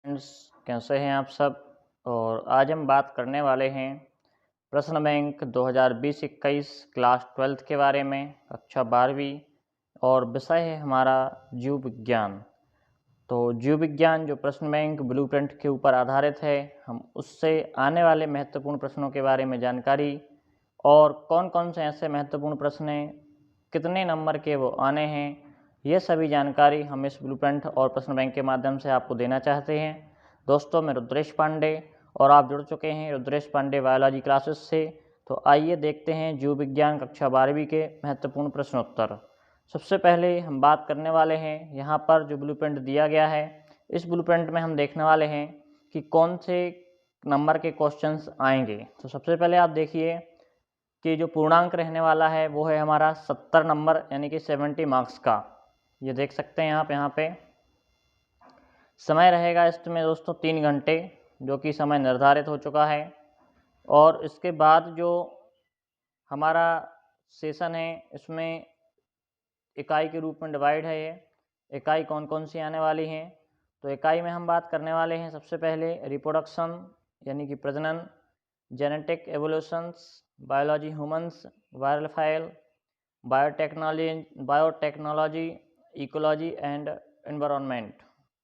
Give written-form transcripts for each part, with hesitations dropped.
Friends, कैसे हैं आप सब। और आज हम बात करने वाले हैं प्रश्न बैंक 2020-21 क्लास 12th के बारे में, कक्षा 12वीं। और विषय है हमारा जीव विज्ञान। तो जीव विज्ञान जो प्रश्न बैंक ब्लूप्रिंट के ऊपर आधारित है, हम उससे आने वाले महत्वपूर्ण प्रश्नों के बारे में जानकारी और कौन कौन से ऐसे महत्वपूर्ण प्रश्न हैं, कितने नंबर के वो आने हैं, ये सभी जानकारी हम इस ब्लूप्रिंट और प्रश्न बैंक के माध्यम से आपको देना चाहते हैं। दोस्तों, मैं रुद्रेश पांडे और आप जुड़ चुके हैं रुद्रेश पांडे बायोलॉजी क्लासेस से। तो आइए देखते हैं जीव विज्ञान कक्षा 12वीं के महत्वपूर्ण प्रश्नोत्तर। सबसे पहले हम बात करने वाले हैं, यहाँ पर जो ब्लूप्रिंट दिया गया है, इस ब्लूप्रिंट में हम देखने वाले हैं कि कौन से नंबर के क्वेश्चंस आएंगे। तो सबसे पहले आप देखिए कि जो पूर्णांक रहने वाला है वो है हमारा 70 नंबर, यानी कि 70 मार्क्स का। ये देख सकते हैं आप यहाँ पे। समय रहेगा इसमें दोस्तों 3 घंटे, जो कि समय निर्धारित हो चुका है। और इसके बाद जो हमारा सेशन है, इसमें इकाई के रूप में डिवाइड है। ये इकाई कौन कौन सी आने वाली हैं, तो इकाई में हम बात करने वाले हैं सबसे पहले रिप्रोडक्शन यानी कि प्रजनन, genetic evolutions, biology humans, viral file, biotechnology, ecology and environment.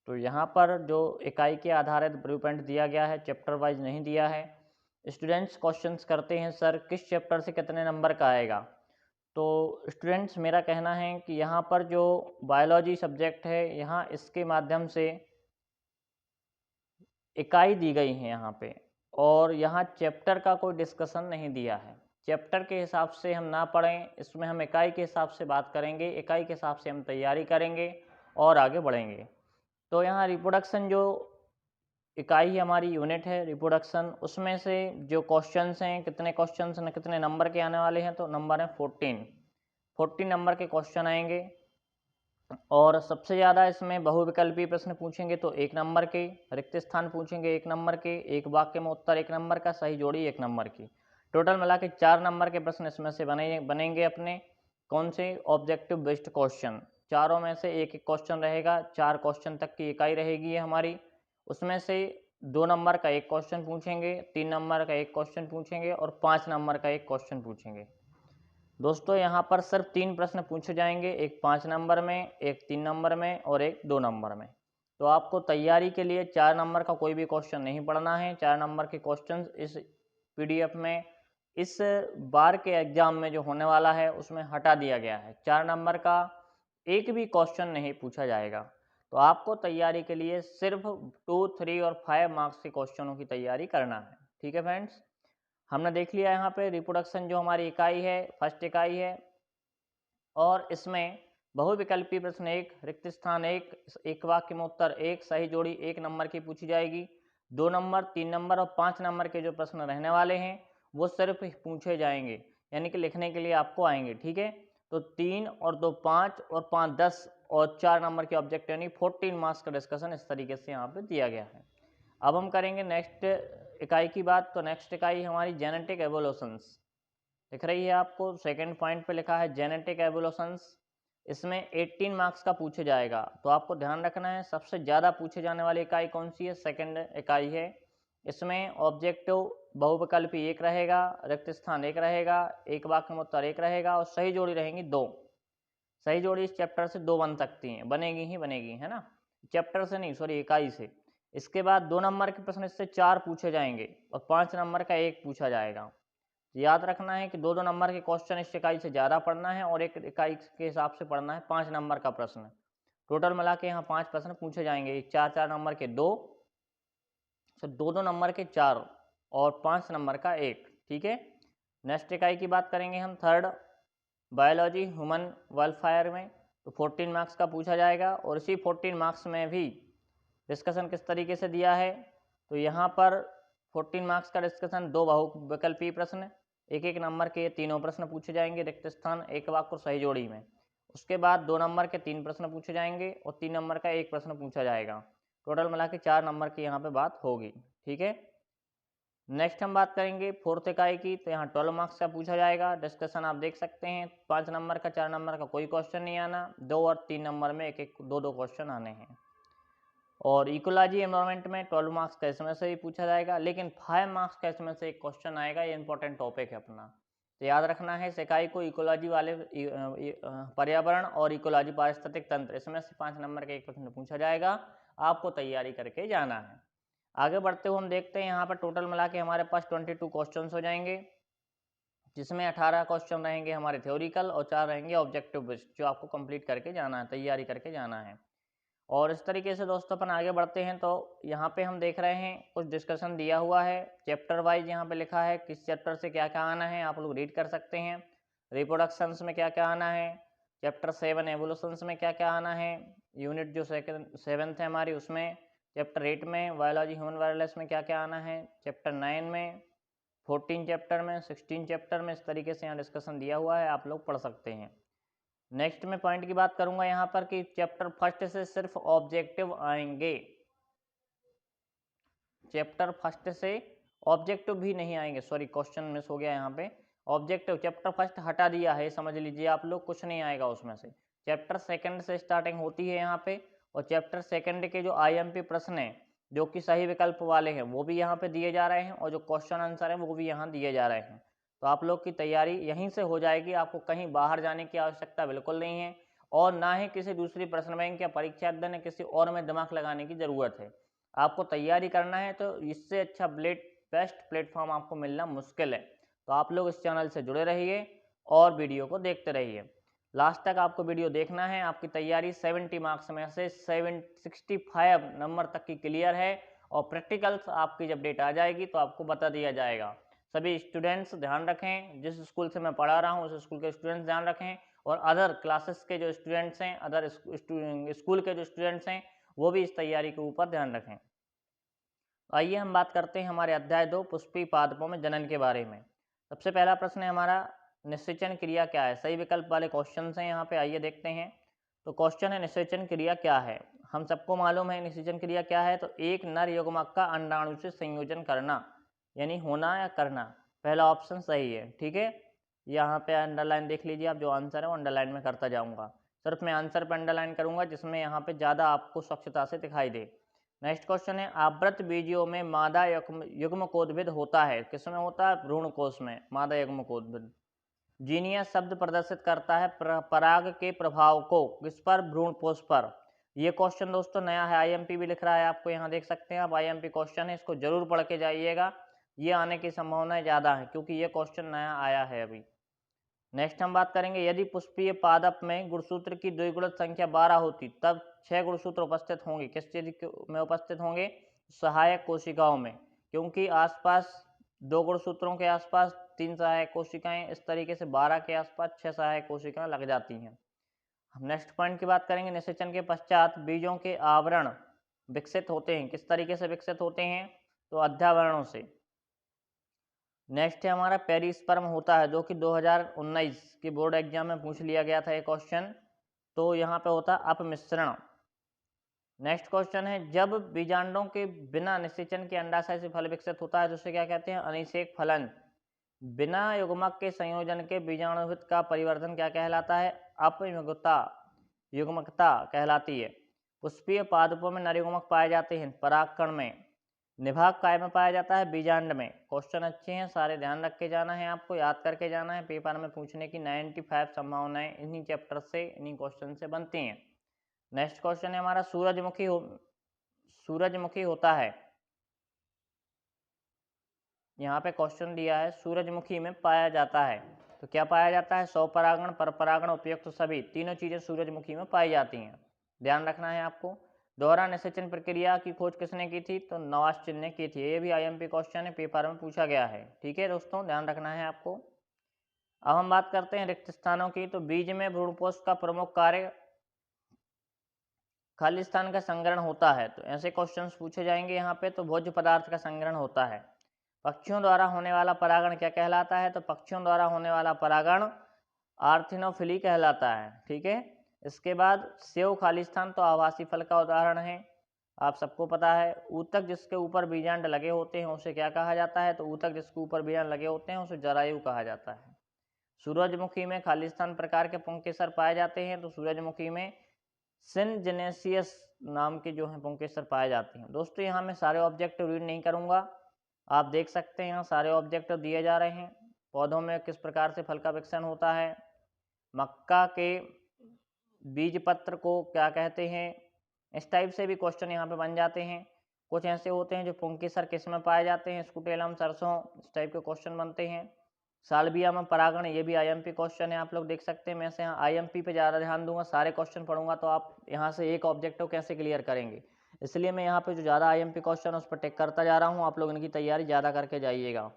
तो यहाँ पर जो इकाई के आधारित ब्लूप्रिंट दिया गया है, चैप्टर वाइज नहीं दिया है। स्टूडेंट्स क्वेश्चंस करते हैं, सर किस चैप्टर से कितने नंबर का आएगा। तो स्टूडेंट्स, मेरा कहना है कि यहाँ पर जो बायोलॉजी सब्जेक्ट है, यहाँ इसके माध्यम से इकाई दी गई है यहाँ पे, और यहाँ चैप्टर का कोई डिस्कशन नहीं दिया है। चैप्टर के हिसाब से हम ना पढ़ें, इसमें हम इकाई के हिसाब से बात करेंगे, इकाई के हिसाब से हम तैयारी करेंगे और आगे बढ़ेंगे। तो यहाँ रिप्रोडक्शन जो इकाई हमारी यूनिट है रिप्रोडक्शन, उसमें से जो क्वेश्चंस हैं, कितने क्वेश्चंस हैं, कितने नंबर के आने वाले हैं, तो नंबर है 14 नंबर के क्वेश्चन आएंगे। और सबसे ज़्यादा इसमें बहुविकल्पीय प्रश्न पूछेंगे तो 1 नंबर के, रिक्त स्थान पूछेंगे 1 नंबर के, एक वाक्य में उत्तर 1 नंबर का, सही जोड़ी 1 नंबर की। टोटल मिला के 4 नंबर के प्रश्न इसमें से बनेंगे अपने। कौन से? Objective based question. चारों में से एक एक क्वेश्चन रहेगा, 4 क्वेश्चन तक की इकाई रहेगी ये हमारी। उसमें से 2 नंबर का एक क्वेश्चन पूछेंगे, 3 नंबर का एक क्वेश्चन पूछेंगे और 5 नंबर का एक क्वेश्चन पूछेंगे। दोस्तों, यहाँ पर सिर्फ 3 प्रश्न पूछे जाएंगे, एक 5 नंबर में, एक 3 नंबर में और एक 2 नंबर में। तो आपको तैयारी के लिए 4 नंबर का कोई भी क्वेश्चन नहीं पढ़ना है। 4 नंबर के क्वेश्चन इस पीडीएफ में, इस बार के एग्जाम में जो होने वाला है उसमें हटा दिया गया है। 4 नंबर का एक भी क्वेश्चन नहीं पूछा जाएगा। तो आपको तैयारी के लिए सिर्फ 2, 3 और 5 मार्क्स के क्वेश्चनों की तैयारी करना है। ठीक है फ्रेंड्स, हमने देख लिया यहाँ पे रिप्रोडक्शन जो हमारी इकाई है, फर्स्ट इकाई है। और इसमें बहुविकल्पीय प्रश्न 1, रिक्त स्थान 1, एक वाक्य में उत्तर 1, सही जोड़ी 1 नंबर की पूछी जाएगी। 2 नंबर, 3 नंबर और 5 नंबर के जो प्रश्न रहने वाले हैं वो सिर्फ पूछे जाएंगे, यानी कि लिखने के लिए आपको आएंगे। ठीक है, तो 3 और 2 5 और 5 10 और 4 नंबर के ऑब्जेक्ट, यानी 14 मार्क्स का डिस्कशन इस तरीके से यहाँ पे दिया गया है। अब हम करेंगे नेक्स्ट इकाई की बात। तो नेक्स्ट इकाई हमारी जेनेटिक एवोल्यूशंस। दिख रही है आपको, सेकंड पॉइंट पे लिखा है जेनेटिक एवोल्यूशंस। इसमें 18 मार्क्स का पूछे जाएगा। तो आपको ध्यान रखना है, सबसे ज़्यादा पूछे जाने वाली इकाई कौन सी है? सेकंड इकाई है। इसमें ऑब्जेक्टिव बहुविकल्पी 1 रहेगा, रिक्त स्थान 1 रहेगा, एक वाक्य में उत्तर 1 रहेगा और सही जोड़ी रहेंगी 2। सही जोड़ी इस चैप्टर से 2 बन सकती हैं, बनेगी ही बनेगी, है ना। चैप्टर से नहीं, सॉरी, इकाई से। इसके बाद 2 नंबर के प्रश्न इससे 4 पूछे जाएंगे और 5 नंबर का 1 पूछा जाएगा। याद रखना है कि 2-2 नंबर के क्वेश्चन इस इकाई से ज़्यादा पढ़ना है और एक इकाई के हिसाब से पढ़ना है 5 नंबर का प्रश्न। टोटल मिला के यहाँ 5 प्रश्न पूछे जाएंगे, 4-4 नंबर के 2, तो 2-2 नंबर के 4 और 5 नंबर का 1। ठीक है, नेक्स्ट इकाई की बात करेंगे हम, थर्ड, बायोलॉजी ह्यूमन वेलफेयर में। तो 14 मार्क्स का पूछा जाएगा और इसी 14 मार्क्स में भी डिस्कशन किस तरीके से दिया है, तो यहाँ पर 14 मार्क्स का डिस्कशन 2 बहुविकल्पीय प्रश्न, एक एक नंबर के तीनों प्रश्न पूछे जाएंगे, रिक्त स्थान, एक वाक्य और सही जोड़ी में। उसके बाद 2 नंबर के 3 प्रश्न पूछे जाएंगे और 3 नंबर का 1 प्रश्न पूछा जाएगा। टोटल मिला के 4 नंबर की यहाँ पे बात होगी। ठीक है, नेक्स्ट हम बात करेंगे फोर्थ इकाई की। तो यहाँ 12 मार्क्स का पूछा जाएगा डिस्कशन, आप देख सकते हैं 5 नंबर का, 4 नंबर का कोई क्वेश्चन नहीं आना, 2 और 3 नंबर में एक एक 2-2 क्वेश्चन आने हैं। और इकोलॉजी एनवायरनमेंट में 12 मार्क्स का इसमें से ही पूछा जाएगा, लेकिन 5 मार्क्स का इसमें से एक क्वेश्चन आएगा। ये इंपॉर्टेंट टॉपिक है अपना, तो याद रखना है। इकाई को इकोलॉजी वाले पर्यावरण और इकोलॉजी पारिस्थितिक तंत्र, इसमें से 5 नंबर का एक प्रश्न पूछा जाएगा, आपको तैयारी करके जाना है। आगे बढ़ते हुए हम देखते हैं यहाँ पर टोटल मिला के हमारे पास 22 क्वेश्चन हो जाएंगे, जिसमें 18 क्वेश्चन रहेंगे हमारे थ्योरिकल और 4 रहेंगे ऑब्जेक्टिव बेस्ड, जो आपको कंप्लीट करके जाना है, तैयारी करके जाना है। और इस तरीके से दोस्तों अपन आगे बढ़ते हैं, तो यहाँ पे हम देख रहे हैं कुछ डिस्कशन दिया हुआ है चैप्टर वाइज। यहाँ पे लिखा है किस चैप्टर से क्या क्या आना है, आप लोग रीड कर सकते हैं। रिप्रोडक्शंस में क्या क्या आना है, चैप्टर 7 एवोल्यूशंस में क्या क्या आना है, यूनिट जो 7th है हमारी उसमें, चैप्टर 8 में बायोलॉजी ह्यूमन वायरलेस में क्या क्या आना है, चैप्टर 9 में, 14 चैप्टर में, 16 चैप्टर में। इस तरीके से यहाँ डिस्कशन दिया हुआ है, आप लोग पढ़ सकते हैं। नेक्स्ट में पॉइंट की बात करूंगा यहाँ पर कि चैप्टर फर्स्ट से सिर्फ ऑब्जेक्टिव आएंगे, चैप्टर फर्स्ट से ऑब्जेक्टिव भी नहीं आएंगे। सॉरी, क्वेश्चन मिस हो गया यहाँ पे। ऑब्जेक्टिव चैप्टर फर्स्ट हटा दिया है, समझ लीजिए आप लोग, कुछ नहीं आएगा उसमें से। चैप्टर सेकंड से स्टार्टिंग होती है यहाँ पे, और चैप्टर सेकंड के जो IMP प्रश्न है जो कि सही विकल्प वाले हैं वो भी यहाँ पे दिए जा रहे हैं, और जो क्वेश्चन आंसर है वो भी यहाँ दिए जा रहे हैं। तो आप लोग की तैयारी यहीं से हो जाएगी, आपको कहीं बाहर जाने की आवश्यकता बिल्कुल नहीं है, और ना ही किसी दूसरी प्रश्न बैंक या परीक्षा अध्ययन या किसी और में दिमाग लगाने की ज़रूरत है। आपको तैयारी करना है तो इससे अच्छा बेस्ट प्लेटफॉर्म आपको मिलना मुश्किल है। तो आप लोग इस चैनल से जुड़े रहिए और वीडियो को देखते रहिए, लास्ट तक आपको वीडियो देखना है। आपकी तैयारी 70 मार्क्स में से 65 नंबर तक की क्लियर है, और प्रैक्टिकल्स आपकी जब डेट आ जाएगी तो आपको बता दिया जाएगा। सभी स्टूडेंट्स ध्यान रखें, जिस स्कूल से मैं पढ़ा रहा हूँ उस स्कूल के स्टूडेंट्स ध्यान रखें, और अदर क्लासेस के जो स्टूडेंट्स हैं, अदर स्कूल के जो स्टूडेंट्स हैं, वो भी इस तैयारी के ऊपर ध्यान रखें। आइए हम बात करते हैं हमारे अध्याय 2 पुष्पी पादपों में जनन के बारे में। सबसे पहला प्रश्न है हमारा, निषेचन क्रिया क्या है। सही विकल्प वाले क्वेश्चन हैं यहाँ पे, आइए देखते हैं। तो क्वेश्चन है निषेचन क्रिया क्या है। हम सबको मालूम है निषेचन क्रिया क्या है, तो एक नर युग्मक का अंडाणु से संयोजन करना, यानी होना या करना। पहला ऑप्शन सही है, ठीक है। यहाँ पे अंडरलाइन देख लीजिए आप, जो आंसर है वो अंडरलाइन में करता जाऊँगा। सिर्फ मैं आंसर पर अंडरलाइन करूँगा जिसमें यहाँ पे ज़्यादा आपको स्वच्छता से दिखाई दे। नेक्स्ट क्वेश्चन है, आवृत बीजियों में मादा युग्मकोद्भिद होता है। किसमें होता है, भ्रूणकोश में मादा युग्मकोद्भिद। जीनियस शब्द प्रदर्शित करता है पराग के प्रभाव को, किस पर, भ्रूणपोष पर। ये क्वेश्चन दोस्तों नया है, IMP भी लिख रहा है, आपको यहाँ देख सकते हैं आप, IMP क्वेश्चन है, इसको जरूर पढ़ के जाइएगा। ये आने की संभावनाएं ज़्यादा है क्योंकि ये क्वेश्चन नया आया है अभी। नेक्स्ट हम बात करेंगे, यदि पुष्पीय पादप में गुणसूत्र की द्विगुणित संख्या 12 होती तब 6 गुणसूत्र उपस्थित होंगे। किस चीज में उपस्थित होंगे, सहायक कोशिकाओं में, क्योंकि आसपास 2 गुणसूत्रों के आसपास 3 सहायक कोशिकाएं, इस तरीके से 12 के आसपास 6 सहायक कोशिकाएं लग जाती हैं। हम नेक्स्ट पॉइंट की बात करेंगे, निषेचन के पश्चात बीजों के आवरण विकसित होते हैं। किस तरीके से विकसित होते हैं, तो अध्यावरणों से। नेक्स्ट है हमारा पेरिस्पर्म होता है, जो कि 2019 के बोर्ड एग्जाम में पूछ लिया गया था ये क्वेश्चन। तो यहाँ पे होता है अपमिश्रण। नेक्स्ट क्वेश्चन है, जब बीजांडों के बिना निषेचन के अंडाशय से फल विकसित होता है तो उसे क्या कहते हैं, अनिषेक फलन। बिना युग्मक के संयोजन के बीजाणुहित का परिवर्तन क्या कहलाता है, अपयुग्मता, युग्मकता कहलाती है। पुष्पीय पादपों में नर युग्मक पाए जाते हैं परागकण में, निभाग काय में पाया जाता है, बीजांड में। क्वेश्चन अच्छे हैं, सारे ध्यान रख के जाना है, आपको याद करके जाना है। पेपर में पूछने की 95 संभावनाएं इन्हीं चैप्टर से, इन्हीं क्वेश्चन से बनती हैं। नेक्स्ट क्वेश्चन है हमारा, सूरजमुखी होता है। यहाँ पे क्वेश्चन दिया है सूरजमुखी में पाया जाता है, तो क्या पाया जाता है, स्वपरागण, परपरागण, उपयुक्त सभी, तीनों चीजें सूरजमुखी में पाई जाती हैं। ध्यान रखना है आपको। दोहरा निषेचन प्रक्रिया की खोज किसने की थी, तो नवास्टिन ने की थी। ये भी IMP क्वेश्चन है, पेपर में पूछा गया है, ठीक है दोस्तों, ध्यान रखना है आपको। अब हम बात करते हैं रिक्त स्थानों की। तो बीज में भ्रूणपोष का प्रमुख कार्य खाली स्थान का संग्रहण होता है, तो ऐसे क्वेश्चंस पूछे जाएंगे यहाँ पे। तो भोज्य पदार्थ का संग्रहण होता है। पक्षियों द्वारा होने वाला परागण क्या कहलाता है, तो पक्षियों द्वारा होने वाला परागण आर्थिनोफिली कहलाता है, ठीक है। इसके बाद सेव खालिस्तान तो आवासी फल का उदाहरण है, आप सबको पता है। ऊतक जिसके ऊपर बीजांड लगे होते हैं उसे क्या कहा जाता है, तो ऊतक जिसके ऊपर बीजांड लगे होते हैं उसे जरायु कहा जाता है। सूरजमुखी में खालिस्तान प्रकार के पुंकेसर पाए जाते हैं, तो सूरजमुखी में सिनजेनेसियस नाम के जो हैं पुंकेसर पाए जाते हैं। दोस्तों यहाँ मैं सारे ऑब्जेक्टिव रीड नहीं करूँगा, आप देख सकते हैं यहाँ सारे ऑब्जेक्टिव दिए जा रहे हैं। पौधों में किस प्रकार से फल का विकसन होता है, मक्का के बीज पत्र को क्या कहते हैं, इस टाइप से भी क्वेश्चन यहाँ पे बन जाते हैं। कुछ ऐसे होते हैं जो पुंकेसर किस में पाए जाते हैं, स्कूटेलम, सरसों, इस टाइप के क्वेश्चन बनते हैं। साल्विया में परागण, ये भी आईएमपी क्वेश्चन है, आप लोग देख सकते हैं। मैं से यहाँ आईएमपी पे ज़्यादा ध्यान दूंगा, सारे क्वेश्चन पढ़ूंगा तो आप यहाँ से एक ऑब्जेक्टिव कैसे क्लियर करेंगे, इसलिए मैं यहाँ पे जो ज़्यादा आईएमपी क्वेश्चन उस पर टिक करता जा रहा हूँ। आप लोग इनकी तैयारी ज़्यादा करके जाइएगा।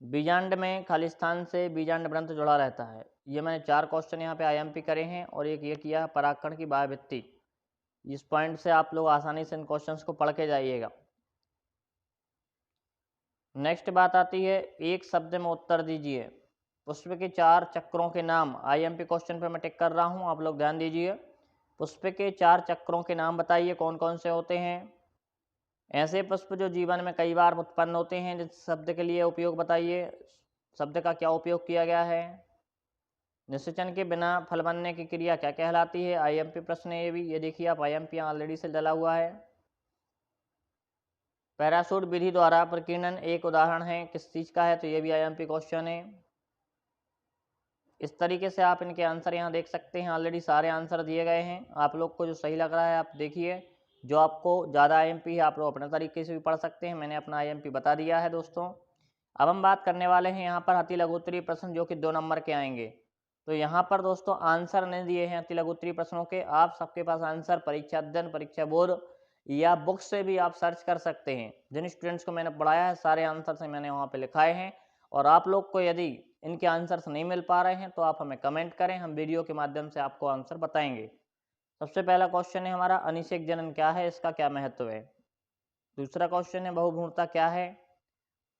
बीजांड में खालिस्तान से बीजांड ग्रंथ जुड़ा रहता है, ये मैंने 4 क्वेश्चन यहाँ पे आईएमपी करे हैं, और एक ये किया परागकण की बाह्यभित्ति। इस पॉइंट से आप लोग आसानी से इन क्वेश्चंस को पढ़ के जाइएगा। नेक्स्ट बात आती है, एक शब्द में उत्तर दीजिए। पुष्प के 4 चक्रों के नाम, आईएमपी क्वेश्चन पे मैं टिक कर रहा हूँ, आप लोग ध्यान दीजिए। पुष्प के 4 चक्रों के नाम बताइए कौन कौन से होते हैं। ऐसे पुष्प जो जीवन में कई बार उत्पन्न होते हैं, जिस शब्द के लिए उपयोग बताइए, शब्द का क्या उपयोग किया गया है। निषेचन के बिना फल बनने की क्रिया क्या कहलाती है, आईएमपी प्रश्न है ये भी, ये देखिए आप आईएमपी ऑलरेडी से डला हुआ है। पैराशूट विधि द्वारा प्रकीर्णन एक उदाहरण है, किस चीज़ का है, तो ये भी आईएमपी क्वेश्चन है। इस तरीके से आप इनके आंसर यहाँ देख सकते हैं, ऑलरेडी सारे आंसर दिए गए हैं। आप लोग को जो सही लग रहा है आप देखिए, जो आपको ज़्यादा आईएमपी है आप लोग अपने तरीके से भी पढ़ सकते हैं, मैंने अपना आईएमपी बता दिया है दोस्तों। अब हम बात करने वाले हैं यहाँ पर अति लघुत्तरीय प्रश्न, जो कि 2 नंबर के आएंगे। तो यहाँ पर दोस्तों आंसर नहीं दिए हैं अति लघुत्तरीय प्रश्नों के, आप सबके पास आंसर परीक्षा अध्ययन, परीक्षा बोर्ड या बुक से भी आप सर्च कर सकते हैं। जिन स्टूडेंट्स को मैंने पढ़ाया है सारे आंसर से मैंने वहाँ पे लिखाए हैं, और आप लोग को यदि इनके आंसर्स नहीं मिल पा रहे हैं तो आप हमें कमेंट करें, हम वीडियो के माध्यम से आपको आंसर बताएंगे। सबसे पहला क्वेश्चन है हमारा, अनिषेक जनन क्या है, इसका क्या महत्व है। दूसरा क्वेश्चन है बहुभ्रूणता क्या है।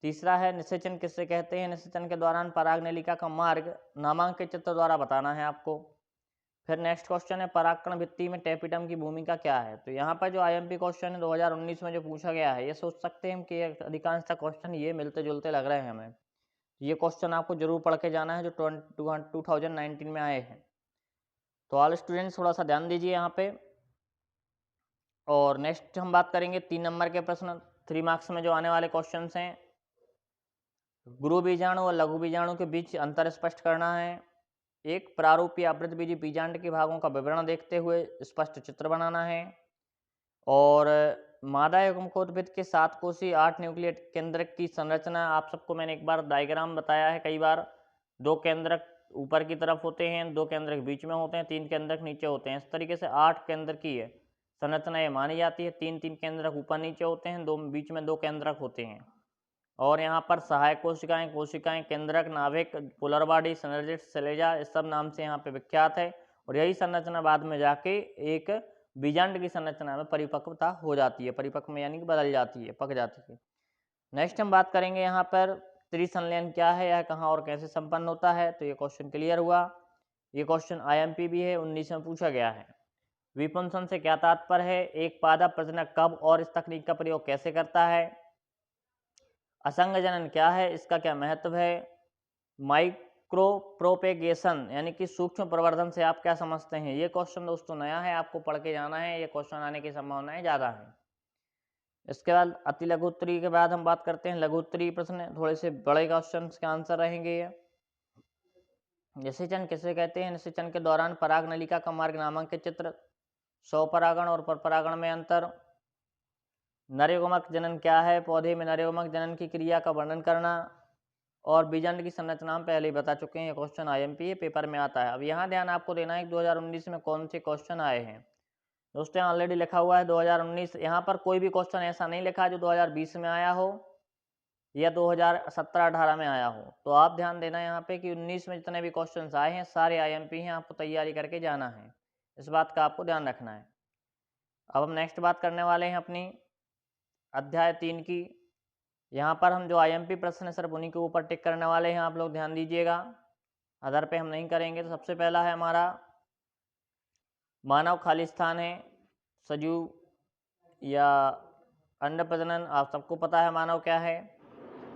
तीसरा है निषेचन किससे कहते हैं, निषेचन के दौरान परागनलिका का मार्ग नामांकित चित्र द्वारा बताना है आपको। फिर नेक्स्ट क्वेश्चन है परागकण भित्ति में टेपिडम की भूमिका क्या है। तो यहाँ पर जो आईएमपी क्वेश्चन है 2019 में जो पूछा गया है, ये सोच सकते हैं कि अधिकांशतः क्वेश्चन ये मिलते जुलते लग रहे हैं हमें। ये क्वेश्चन आपको जरूर पढ़ के जाना है जो 2019 में आए हैं। तो ऑल स्टूडेंट्स थोड़ा सा ध्यान दीजिए यहाँ पे। और नेक्स्ट हम बात करेंगे 3 नंबर के प्रश्न, 3 मार्क्स में जो आने वाले क्वेश्चन हैं। गुरु बीजाणु और लघु बीजाणु के बीच अंतर स्पष्ट करना है। एक प्रारूपीय आवृतबीजी बीजांड के भागों का विवरण देखते हुए स्पष्ट चित्र बनाना है। और मादा युग्मकोद्भिद के 7 कोषीय 8 न्यूक्लियट केंद्रक की संरचना, आप सबको मैंने एक बार डायग्राम बताया है कई बार। 2 केंद्रक ऊपर की तरफ होते हैं, 2 केंद्रक बीच में होते हैं, 3 केंद्रक नीचे होते हैं। इस तरीके से 8 केंद्र की है संरचना ये मानी जाती है। 3 केंद्रक ऊपर नीचे होते हैं, 2 बीच में 2 केंद्रक होते हैं। और यहाँ पर सहायक कोशिकाएं, केंद्रक, नाभिक, पोलर बॉडी, सिनर्जिस्ट, सेलेजा, इस सब नाम से यहाँ पे विख्यात है। और यही संरचना बाद में जाके एक बीजांड की संरचना में परिपक्वता हो जाती है, परिपक्व में यानी कि बदल जाती है, पक जाती है। नेक्स्ट हम बात करेंगे यहाँ पर त्रिसंलयन क्या है, यह कहाँ और कैसे संपन्न होता है। तो ये क्वेश्चन क्लियर हुआ। ये क्वेश्चन आईएमपी भी है, 19 में पूछा गया है। विपुंसन से क्या तात्पर्य है, एक पादप प्रजनक कब और इस तकनीक का प्रयोग कैसे करता है। असंग जनन क्या है, इसका क्या महत्व है। माइक्रो प्रोपेगेशन यानी कि सूक्ष्म प्रवर्धन से आप क्या समझते हैं। ये क्वेश्चन दोस्तों नया है, आपको पढ़ के जाना है, ये क्वेश्चन आने की संभावनाएं ज़्यादा है। इसके बाद अति लघु उत्तरीय के बाद हम बात करते हैं लघु उत्तरीय प्रश्न, थोड़े से बड़े क्वेश्चन के आंसर रहेंगे ये। निषेचन किसे कहते हैं, निषेचन के दौरान पराग नलिका का मार्ग नामांकित चित्र, स्वपरागण और परपरागण में अंतर। नरयुग्मक जनन क्या है, पौधे में नरयुग्मक जनन की क्रिया का वर्णन करना। और बीजांड की संरचना हम पहले ही बता चुके हैं, ये क्वेश्चन आईएमपी है, पेपर में आता है। अब यहाँ ध्यान आपको देना है कि 2019 में कौन से क्वेश्चन आए हैं। दोस्तों ऑलरेडी लिखा हुआ है 2019, यहाँ पर कोई भी क्वेश्चन ऐसा नहीं लिखा जो 2020 में आया हो या 2017-18 में आया हो। तो आप ध्यान देना यहाँ पे कि 19 में जितने भी क्वेश्चन आए हैं सारे आईएमपी हैं, आपको तैयारी करके जाना है, इस बात का आपको ध्यान रखना है। अब हम नेक्स्ट बात करने वाले हैं अपनी अध्याय 3 की। यहाँ पर हम जो आईएमपी प्रश्न है सिर्फ उन्हीं के ऊपर टिक करने वाले हैं, आप लोग ध्यान दीजिएगा, अदर पे हम नहीं करेंगे। तो सबसे पहला है हमारा मानव खाली स्थान है, सजीव या अंड प्रजनन, आप सबको पता है मानव क्या है।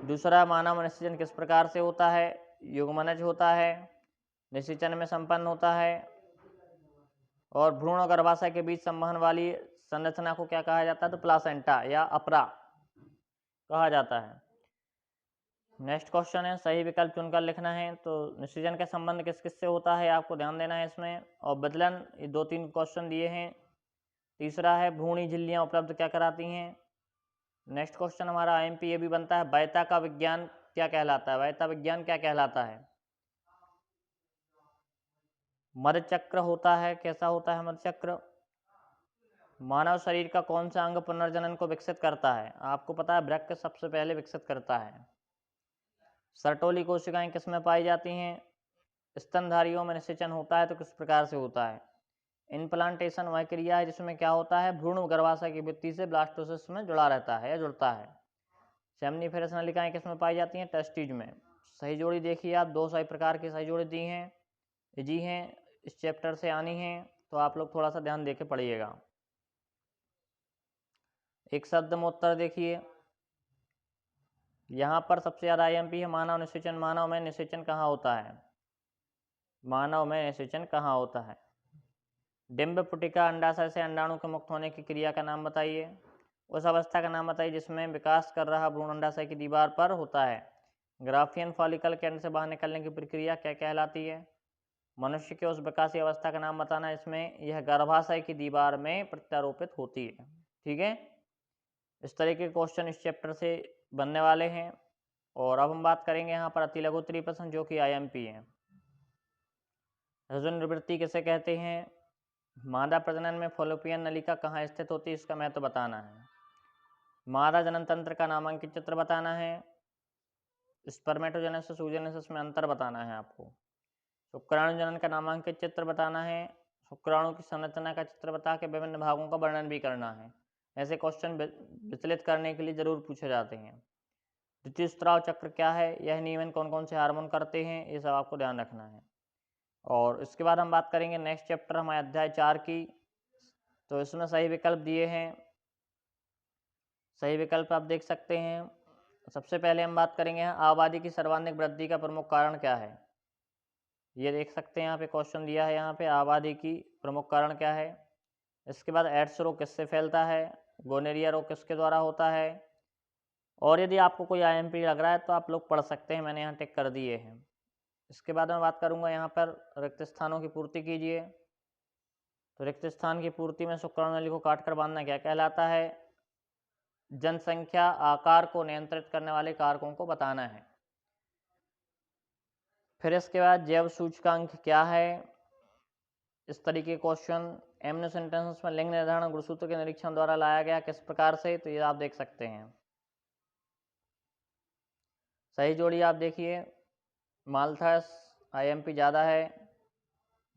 दूसरा मानव निषेचन किस प्रकार से होता है, युग्मनज होता है, निषेचन में संपन्न होता है। और भ्रूण और गर्भाशय के बीच संवहन वाली संरचना को क्या कहा जाता है? तो प्लासेंटा या अपरा कहा जाता है। नेक्स्ट क्वेश्चन है, सही विकल्प चुनकर लिखना है। तो निषेचन का संबंध किस किस से होता है, आपको ध्यान देना है इसमें। और बदलन, ये 2-3 क्वेश्चन दिए हैं। तीसरा है, भ्रूणी झिल्लियाँ उपलब्ध क्या कराती हैं। नेक्स्ट क्वेश्चन हमारा IMP ये भी बनता है, वैयता का विज्ञान क्या कहलाता है? वैयता विज्ञान क्या कहलाता है? मधुचक्र होता है। कैसा होता है मधुचक्र? मानव शरीर का कौन सा अंग पुनर्जनन को विकसित करता है? आपको पता है वृक्क सबसे पहले विकसित करता है। सर्टोली कोशिकाएं किस में पाई जाती हैं? स्तनधारियों में निषेचन होता है तो किस प्रकार से होता है? इनप्लांटेशन वह क्रिया है जिसमें क्या होता है? भ्रूण गर्भाशय की भित्ति से ब्लास्टोसिस्ट में जुड़ा रहता है या जुड़ता है। सेमनीफेरस नलिकाएं किस में पाई जाती हैं? टेस्टिज में। सही जोड़ी देखिए आप, 2 सही प्रकार की सही जोड़ी दी हैं, जी हैं, इस चैप्टर से आनी है, तो आप लोग थोड़ा सा ध्यान दे के पढ़िएगा। एक शब्द में उत्तर देखिए, यहाँ पर सबसे ज़्यादा IMP है मानव निषेचन। मानव में निषेचन कहाँ होता है? मानव में निषेचन कहाँ होता है? डिंब पुटिका अंडाशय से अंडाणु के मुक्त होने की क्रिया का नाम बताइए। उस अवस्था का नाम बताइए जिसमें विकास कर रहा भ्रूण अंडाशय की दीवार पर होता है। ग्राफियन फॉलिकल के अंड से बाहर निकलने की प्रक्रिया क्या कहलाती है? मनुष्य के उस विकासीय अवस्था का नाम बताना इसमें यह गर्भाशय की दीवार में प्रत्यारोपित होती है। ठीक है, इस तरह के क्वेश्चन इस चैप्टर से बनने वाले हैं। और अब हम बात करेंगे यहाँ पर अति लघु उत्तरीय प्रश्न जो कि IMP है। रजोनिक निवृत्ति किसे कहते हैं? मादा प्रजनन में फॉलोपियन नलिका कहाँ स्थित होती है, इसका महत्व बताना है। मादा जनन तंत्र का नामांकित चित्र बताना है। स्पर्मेटोजेनेसिस oogenesis में अंतर बताना है आपको। शुक्राणु जनन का नामांकित चित्र बताना है। शुक्राणु की संरचना का चित्र बता के विभिन्न भागों का वर्णन भी करना है। ऐसे क्वेश्चन विचलित करने के लिए जरूर पूछे जाते हैं। ऋतुस्राव चक्र क्या है, यह नियमन कौन कौन से हार्मोन करते हैं, ये सब आपको ध्यान रखना है। और इसके बाद हम बात करेंगे नेक्स्ट चैप्टर हमारे अध्याय 4 की। तो इसमें सही विकल्प दिए हैं, सही विकल्प आप देख सकते हैं। सबसे पहले हम बात करेंगे आबादी की सर्वाधिक वृद्धि का प्रमुख कारण क्या है। ये देख सकते हैं यहाँ पे क्वेश्चन दिया है, यहाँ पे आबादी की प्रमुख कारण क्या है। इसके बाद एड्स रोग किससे फैलता है, गोनेरिया रोग किसके द्वारा होता है। और यदि आपको कोई IMP लग रहा है तो आप लोग पढ़ सकते हैं, मैंने यहाँ टिक कर दिए हैं। इसके बाद मैं बात करूँगा यहाँ पर रिक्त स्थानों की पूर्ति कीजिए। तो रिक्त स्थान की पूर्ति में शुक्राणु नली को काट कर बांधना क्या कहलाता है? जनसंख्या आकार को नियंत्रित करने वाले कारकों को बताना है। फिर इसके बाद जैव सूचकांक क्या है, इस तरीके क्वेश्चन। एमनो सेंटेंस में लिंग निर्धारण गुणसूत्र के निरीक्षण द्वारा लाया गया किस प्रकार से, तो ये आप देख सकते हैं। सही जोड़ी आप देखिए, माल्थस IMP ज़्यादा है,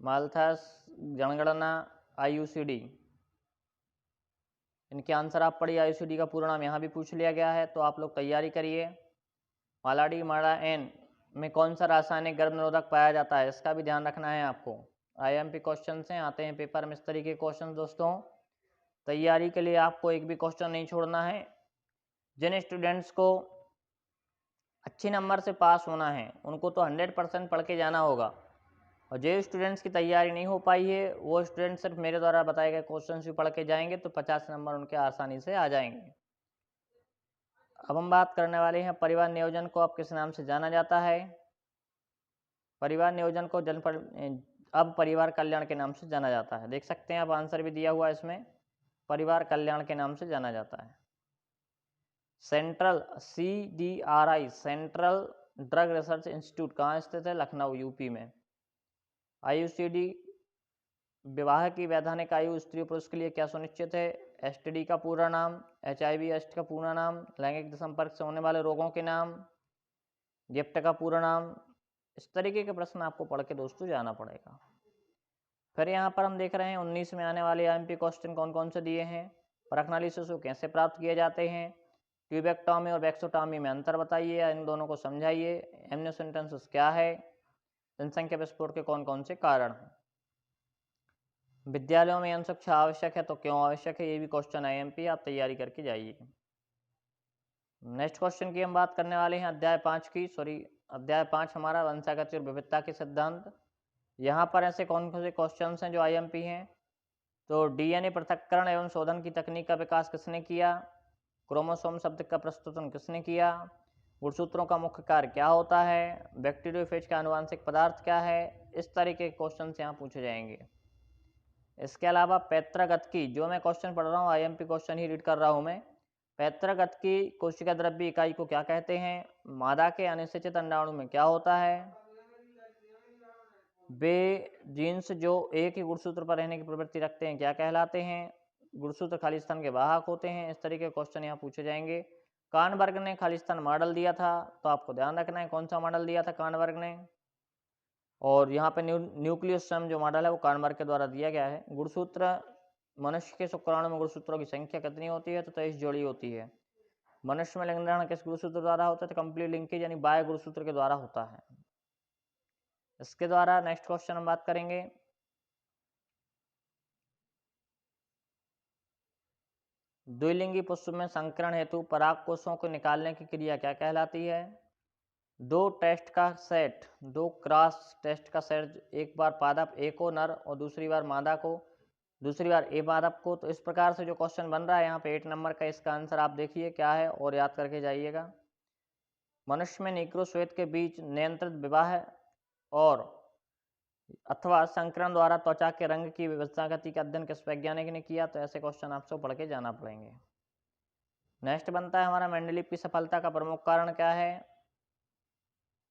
माल्थस जनगणना IUCD, इनके आंसर आप पढ़िए। IUCD का पूरा नाम यहाँ भी पूछ लिया गया है, तो आप लोग तैयारी करिए। मालाडी माड़ा एन में कौन सा रासायनिक गर्भ निरोधक पाया जाता है, इसका भी ध्यान रखना है आपको। IMP क्वेश्चन से आते हैं पेपर में इस तरीके के क्वेश्चन। दोस्तों तैयारी के लिए आपको एक भी क्वेश्चन नहीं छोड़ना है। जिन स्टूडेंट्स को अच्छे नंबर से पास होना है उनको तो 100% पढ़ के जाना होगा, और जो स्टूडेंट्स की तैयारी नहीं हो पाई है वो स्टूडेंट सिर्फ मेरे द्वारा बताए गए क्वेश्चन भी पढ़ के जाएंगे तो 50 नंबर उनके आसानी से आ जाएंगे। अब हम बात करने वाले हैं परिवार नियोजन को अब किस नाम से जाना जाता है। परिवार नियोजन को अब परिवार कल्याण के नाम से जाना जाता है। देख सकते हैं आप आंसर भी दिया हुआ है इसमें, परिवार कल्याण के नाम से जाना जाता है। Central CDRI central drug research institute कहाँ स्थित है? लखनऊ UP में। IUCD विवाह की वैधानिक आयु स्त्री पुरुष के लिए क्या सुनिश्चित है? STD का पूरा नाम, HIV/AIDS का पूरा नाम, लैंगिक संपर्क से होने वाले रोगों के नाम, गिफ्ट का पूरा नाम। इस तरीके के प्रश्न आपको पढ़ के दोस्तों जाना पड़ेगा। फिर यहाँ पर हम देख रहे हैं 19 में आने वाले IMP क्वेश्चन कौन कौन से दिए हैं। परखनाली शिशु कैसे प्राप्त किए जाते हैं, ट्यूबेक्टॉमी और वैक्सोटॉमी में अंतर बताइए या इन दोनों को समझाइए, एमनियोसेंटेंसिस क्या है, जनसंख्या विस्फोट के कौन कौन से कारण हैं। विद्यालयों में यौन शिक्षा आवश्यक है तो क्यों आवश्यक है, ये भी क्वेश्चन IMP, आप तैयारी करके जाइए। नेक्स्ट क्वेश्चन की हम बात करने वाले हैं अध्याय 5 हमारा वंशागत और विविधता के सिद्धांत। यहाँ पर ऐसे कौन कौन से क्वेश्चन हैं जो IMP हैं। तो डीएनए पृथक्करण एवं शोधन की तकनीक का विकास किसने किया? क्रोमोसोम शब्द का प्रस्तुतन किसने किया? गुणसूत्रों का मुख्य कार्य क्या होता है? बैक्टीरियोफेज का आनुवांशिक पदार्थ क्या है? इस तरीके के क्वेश्चन यहाँ पूछे जाएंगे। इसके अलावा पैतृगतकी, जो मैं क्वेश्चन पढ़ रहा हूँ आईएमपी क्वेश्चन ही रीड कर रहा हूँ मैं। पैतृगतकी कोशिका द्रव्य इकाई को क्या कहते हैं? मादा के अनिषेचित अंडाणु में क्या होता है? वे जीन्स जो एक ही गुणसूत्र पर रहने की प्रवृत्ति रखते हैं क्या कहलाते हैं? गुणसूत्र खाली स्थान के वाहक होते हैं। इस तरीके के क्वेश्चन यहाँ पूछे जाएंगे। कानबर्ग ने खाली स्थान मॉडल दिया था, तो आपको ध्यान रखना है कौन सा मॉडल दिया था कानबर्ग ने। और यहाँ पे न्यूक्लियस जो मॉडल है वो कानबर्ग के द्वारा दिया गया है। गुणसूत्र, मनुष्य के शुक्राणु में गुणसूत्रों की संख्या कितनी होती है? तो 23 जोड़ी होती है। मनुष्य में लिंग निर्धारण किस गुणसूत्र द्वारा होता है? तो कंप्लीट लिंकेज यानी बाह्य गुणसूत्र के द्वारा होता है। इसके द्वारा नेक्स्ट क्वेश्चन हम बात करेंगे। द्विलिंगी पुष्प में संकरण हेतु पराग कोषों को निकालने की क्रिया क्या कहलाती है? दो टेस्ट का सेट, दो क्रॉस टेस्ट का सेट, एक बार पादप ए को नर और दूसरी बार मादा को, दूसरी बार ए पादप को। तो इस प्रकार से जो क्वेश्चन बन रहा है यहाँ पे 8 नंबर का, इसका आंसर आप देखिए क्या है और याद करके जाइएगा। मनुष्य में नीग्रो श्वेत के बीच नियंत्रित विवाह और अथवा संकरण द्वारा त्वचा के रंग की व्यवस्था गति का अध्ययन किस वैज्ञानिक ने किया? तो ऐसे क्वेश्चन आपसे पढ़ के जाना पड़ेंगे। नेक्स्ट बनता है हमारा मेंडलीव की सफलता का प्रमुख कारण क्या है?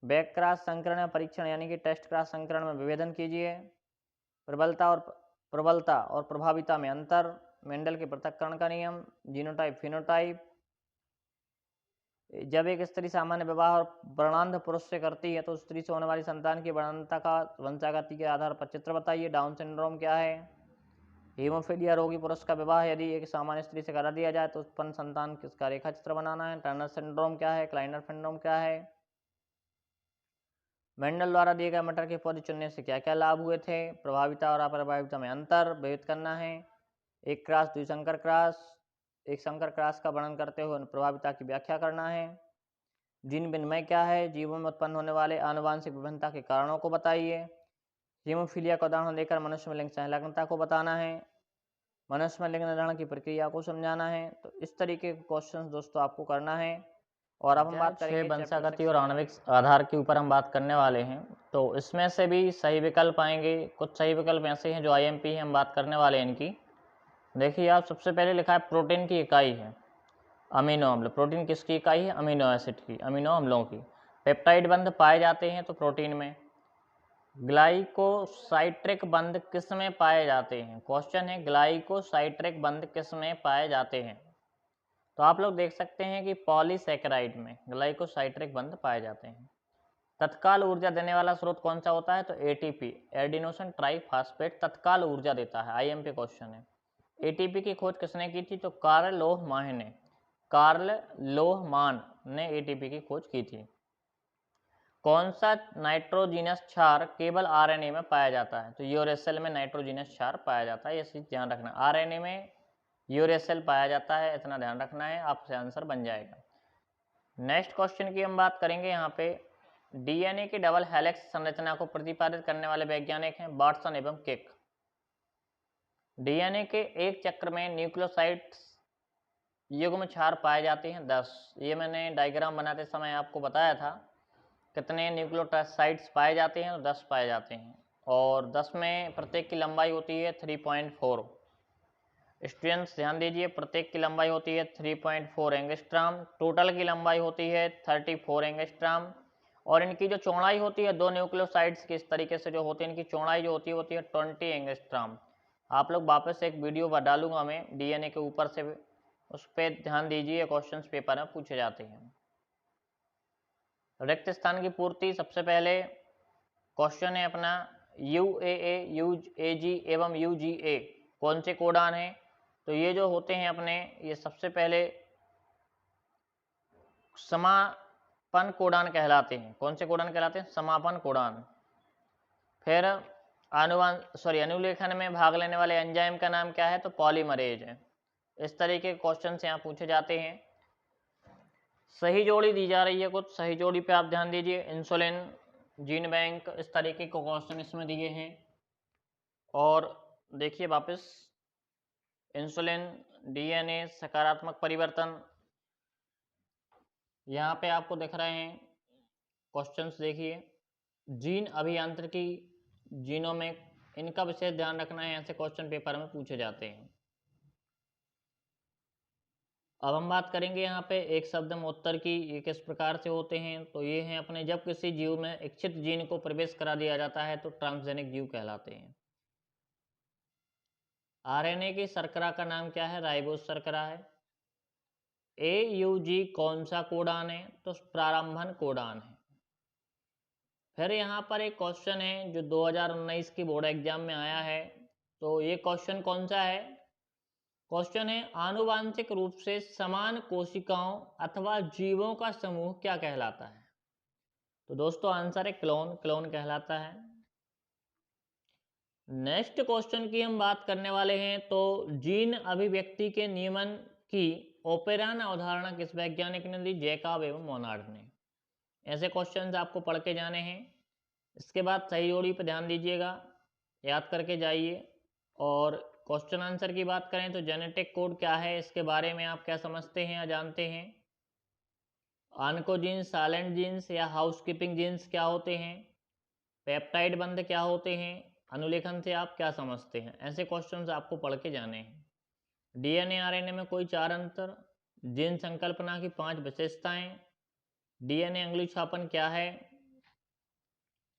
बैक क्रॉस संकरण या परीक्षण यानी कि टेस्ट क्रॉस संकरण में विभेदन कीजिए। प्रबलता और प्रभाविता में अंतर, मेंडल के पृथक्करण का नियम, जीनोटाइप फिनोटाइप। जब एक स्त्री सामान्य विवाह और वर्णांध पुरुष से करती है तो स्त्री से होने वाली संतान की वर्णांधता का वंशागति के आधार पर चित्र बताइए। डाउन सिंड्रोम क्या है? हीमोफीलिया रोगी पुरुष का विवाह यदि एक सामान्य स्त्री से करा दिया जाए तो उत्पन्न संतान किसका रेखा चित्र बनाना है। टर्नर सिंड्रोम क्या है? क्लाइनर सिंड्रोम क्या है? मेंडल द्वारा दिए गए मटर के पौधे चुनने से क्या क्या लाभ हुए थे? प्रभाविता और अप्रभाविता में अंतर भेद करना है। एक क्रॉस द्विसंकर क्रॉस, एक संकर क्रॉस का वर्णन करते हुए प्रभाविता की व्याख्या करना है। जीन विनिमय क्या है? जीवों में उत्पन्न होने वाले आनुवांशिक विभिन्नता के कारणों को बताइए। हीमोफीलिया का उदाहरण देकर मनुष्य में लिंग संलग्नता को बताना है। मनुष्य में लिंग निर्धारण की प्रक्रिया को समझाना है। तो इस तरीके के क्वेश्चन दोस्तों आपको करना है। और अब हम बात करेंगे वंशागति और आणविक आधार के ऊपर हम बात करने वाले हैं। तो इसमें से भी सही विकल्प आएंगे, कुछ सही विकल्प ऐसे हैं जो आईएमपी है, हम बात करने वाले हैं इनकी। देखिए आप, सबसे पहले लिखा है प्रोटीन की इकाई है अमीनो अम्ल। प्रोटीन किसकी इकाई है? अमीनो एसिड की, अमीनो अम्लों की। पेप्टाइड बंध पाए जाते हैं तो प्रोटीन में। ग्लाइकोसाइट्रिक बंध किस में पाए जाते हैं? क्वेश्चन है ग्लाइकोसाइट्रिक बंध किस में पाए जाते हैं? तो आप लोग देख सकते हैं कि पॉलीसैकेराइड में ग्लाइकोसाइट्रिक बंध पाए जाते हैं। तत्काल ऊर्जा देने वाला स्रोत कौन सा होता है? तो एटीपी, एडिनोसिन ट्राइफॉस्फेट तत्काल ऊर्जा देता है। आईएमपी क्वेश्चन है। एटीपी की खोज किसने की थी? तो कार्ल लोहमान ने एटीपी की खोज की थी। कौन सा नाइट्रोजीनस क्षार केवल आरएनए में पाया जाता है? तो यूरेसिल में नाइट्रोजीनस क्षार पाया जाता है, ये चीज ध्यान रखना। आरएनए में यूरेसिल पाया जाता है, इतना ध्यान रखना है, आपसे आंसर बन जाएगा। नेक्स्ट क्वेश्चन की हम बात करेंगे। यहाँ पे डीएनए की डबल हेलिक्स संरचना को प्रतिपादित करने वाले वैज्ञानिक हैं वाटसन एवं किक। डीएनए के एक चक्र में न्यूक्लियोसाइड्स युग्म क्षार पाए जाते हैं 10। ये मैंने डायग्राम बनाते समय आपको बताया था कितने न्यूक्लियोसाइड्स पाए जाते हैं। तो 10 पाए जाते हैं, और 10 में प्रत्येक की लंबाई होती है 3.4। स्टूडेंट्स ध्यान दीजिए, प्रत्येक की लंबाई होती है 3.4 एंगस्ट्राम, टोटल की लंबाई होती है 34 एंगस्ट्राम। और इनकी जो चौड़ाई होती है दो न्यूक्लियोसाइड्स की इस तरीके से जो होती है, इनकी चौड़ाई जो होती है 20 एंगस्ट्राम। आप लोग वापस एक वीडियो डालूंगा मैं डीएनए के ऊपर से, उस पर ध्यान दीजिए, क्वेश्चन पेपर में पूछे जाते हैं। रिक्त स्थान की पूर्ति, सबसे पहले क्वेश्चन है अपना UAA, UAG एवं UGA कौन से कोडान हैं? तो ये जो होते हैं अपने, ये सबसे पहले समापन कोडान कहलाते हैं। कौन से कोडान कहलाते हैं? समापन कोडान। फिर अनुलेखन में भाग लेने वाले एंजाइम का नाम क्या है? तो पॉलीमरेज है। इस तरीके के क्वेश्चन यहाँ पूछे जाते हैं। सही जोड़ी दी जा रही है कुछ, सही जोड़ी पे आप ध्यान दीजिए। इंसुलिन, जीन बैंक, इस तरीके के क्वेश्चन इसमें दिए हैं। और देखिए वापस इंसुलिन, डीएनए, सकारात्मक परिवर्तन। यहाँ पे आपको दिख रहे हैं क्वेश्चंस, देखिए। जीन अभियांत्रिकी, जीनोमिक, इनका विशेष ध्यान रखना है, ऐसे क्वेश्चन पेपर में पूछे जाते हैं। अब हम बात करेंगे यहाँ पे एक शब्द में उत्तर की, ये किस प्रकार से होते हैं। तो ये हैं अपने, जब किसी जीव में इच्छित जीन को प्रवेश करा दिया जाता है तो ट्रांसजेनिक जीव कहलाते हैं। आरएनए की शर्करा का नाम क्या है? राइबोज शर्करा है। AUG कौन सा कोडान है? तो प्रारंभन कोडान है। फिर यहाँ पर एक क्वेश्चन है जो 2019 की बोर्ड एग्जाम में आया है। तो ये क्वेश्चन कौन सा है? क्वेश्चन है, आनुवांशिक रूप से समान कोशिकाओं अथवा जीवों का समूह क्या कहलाता है? तो दोस्तों आंसर है क्लोन, क्लोन कहलाता है। नेक्स्ट क्वेश्चन की हम बात करने वाले हैं। तो जीन अभिव्यक्ति के नियमन की ओपेरान अवधारणा किस वैज्ञानिक ने दी? जैकब एवं मोनार्ड ने। ऐसे क्वेश्चंस आपको पढ़ के जाने हैं। इसके बाद सही जोड़ी पर ध्यान दीजिएगा, याद करके जाइए। और क्वेश्चन आंसर की बात करें तो जेनेटिक कोड क्या है, इसके बारे में आप क्या समझते हैं या जानते हैं? ऑन्कोजीन्स, साइलेंट जीन्स या हाउसकीपिंग जीन्स क्या होते हैं? पेप्टाइड बंध क्या होते हैं? अनुलेखन से आप क्या समझते हैं? ऐसे क्वेश्चंस आपको पढ़ के जाने हैं। डीएनए आरएनए में कोई 4 अंतर, जीन संकल्पना की 5 विशेषताएं, डीएनए अंगुली छापन क्या है,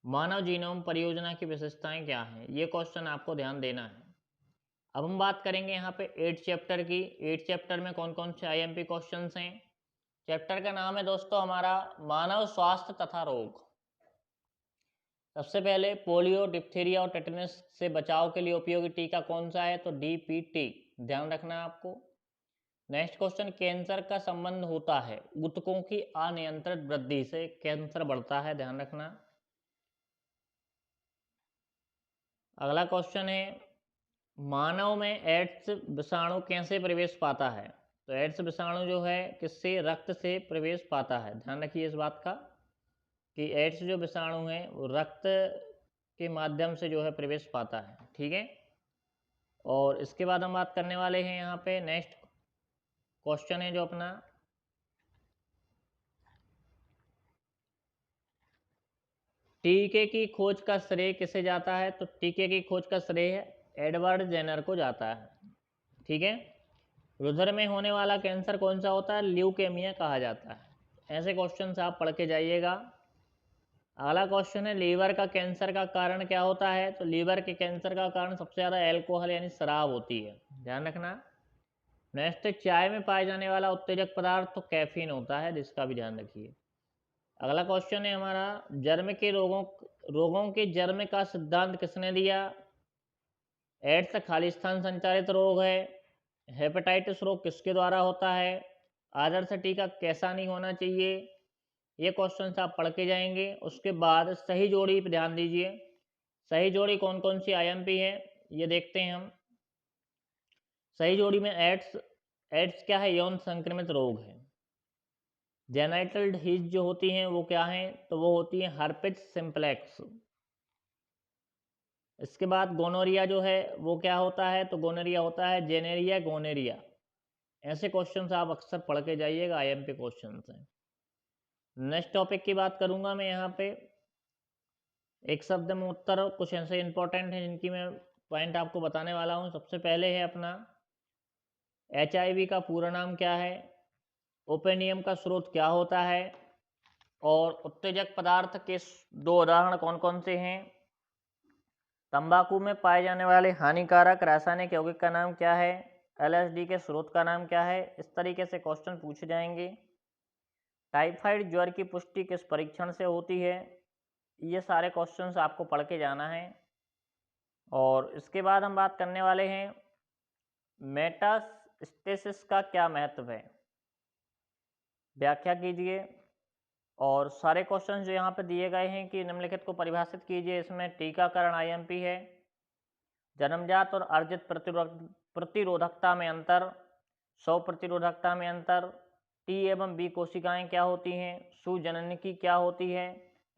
मानव जीनोम परियोजना की विशेषताएं क्या हैं, ये क्वेश्चन आपको ध्यान देना है। अब हम बात करेंगे यहाँ पे 8 चैप्टर की। 8 चैप्टर में कौन कौन से आईएमपी क्वेश्चंस हैं। चैप्टर का नाम है दोस्तों हमारा मानव स्वास्थ्य तथा रोग। सबसे पहले पोलियो, डिप्थीरिया और टेटनस से बचाव के लिए उपयोगी टीका कौन सा है? तो DPT, ध्यान रखना है आपको। नेक्स्ट क्वेश्चन, कैंसर का संबंध होता है ऊतकों की अनियंत्रित वृद्धि से, कैंसर बढ़ता है, ध्यान रखना। अगला क्वेश्चन है, मानव में एड्स विषाणु कैसे प्रवेश पाता है? तो एड्स विषाणु जो है किससे? रक्त से प्रवेश पाता है। ध्यान रखिए इस बात का कि एड्स जो विषाणु है वो रक्त के माध्यम से जो है प्रवेश पाता है, ठीक है। और इसके बाद हम बात करने वाले हैं यहाँ पे नेक्स्ट क्वेश्चन है जो अपना, टीके की खोज का श्रेय किसे जाता है? तो टीके की खोज का श्रेय एडवर्ड जेनर को जाता है, ठीक है। रुधिर में होने वाला कैंसर कौन सा होता है? ल्यूकेमिया कहा जाता है। ऐसे क्वेश्चन आप पढ़ के जाइएगा। अगला क्वेश्चन है, लीवर का कैंसर का कारण क्या होता है? तो लीवर के कैंसर का कारण सबसे ज़्यादा एल्कोहल यानी शराब होती है, ध्यान रखना। नेक्स्ट, चाय में पाए जाने वाला उत्तेजक पदार्थ तो कैफीन होता है, जिसका भी ध्यान रखिए। अगला क्वेश्चन है हमारा, जर्म के रोगों के जर्म का सिद्धांत किसने दिया? एड्स खालिस्तान संचालित रोग है। हेपेटाइटिस रोग किसके द्वारा होता है? आदर्श टीका कैसा नहीं होना चाहिए? ये क्वेश्चन आप पढ़ के जाएंगे। उसके बाद सही जोड़ी पर ध्यान दीजिए। सही जोड़ी कौन कौन सी आईएमपी है ये देखते हैं हम। सही जोड़ी में एड्स क्या है? यौन संक्रमित रोग है। जेनाइटल डिजीज जो होती हैं वो क्या हैं? तो वो होती है हर्पिस सिम्प्लेक्स। इसके बाद गोनोरिया जो है वो क्या होता है? तो गोनोरिया होता है जेनेरिया गोनेरिया। ऐसे क्वेश्चंस आप अक्सर पढ़ के जाइएगा, आईएमपी क्वेश्चंस हैं। नेक्स्ट टॉपिक की बात करूंगा मैं यहाँ पे, एक शब्द में उत्तर कुछ ऐसे इंपॉर्टेंट हैं जिनकी मैं पॉइंट आपको बताने वाला हूँ। सबसे पहले है अपना, HIV का पूरा नाम क्या है? ओपेनियम का स्रोत क्या होता है? और उत्तेजक पदार्थ के 2 उदाहरण कौन कौन से हैं? तंबाकू में पाए जाने वाले हानिकारक रासायनिक यौगिक का नाम क्या है? LSD के स्रोत का नाम क्या है? इस तरीके से क्वेश्चन पूछे जाएंगे। टाइफाइड ज्वर की पुष्टि किस परीक्षण से होती है? ये सारे क्वेश्चंस आपको पढ़ के जाना है। और इसके बाद हम बात करने वाले हैं, मेटास्टेसिस का क्या महत्व है? व्याख्या कीजिए। और सारे क्वेश्चंस जो यहाँ पे दिए गए हैं कि निम्नलिखित को परिभाषित कीजिए। इसमें टीकाकरण आईएमपी है। जन्मजात और अर्जित प्रतिरोधकता में अंतर, स्व प्रतिरोधकता में अंतर, T एवं B कोशिकाएं क्या होती हैं, सुजननिकी क्या होती है।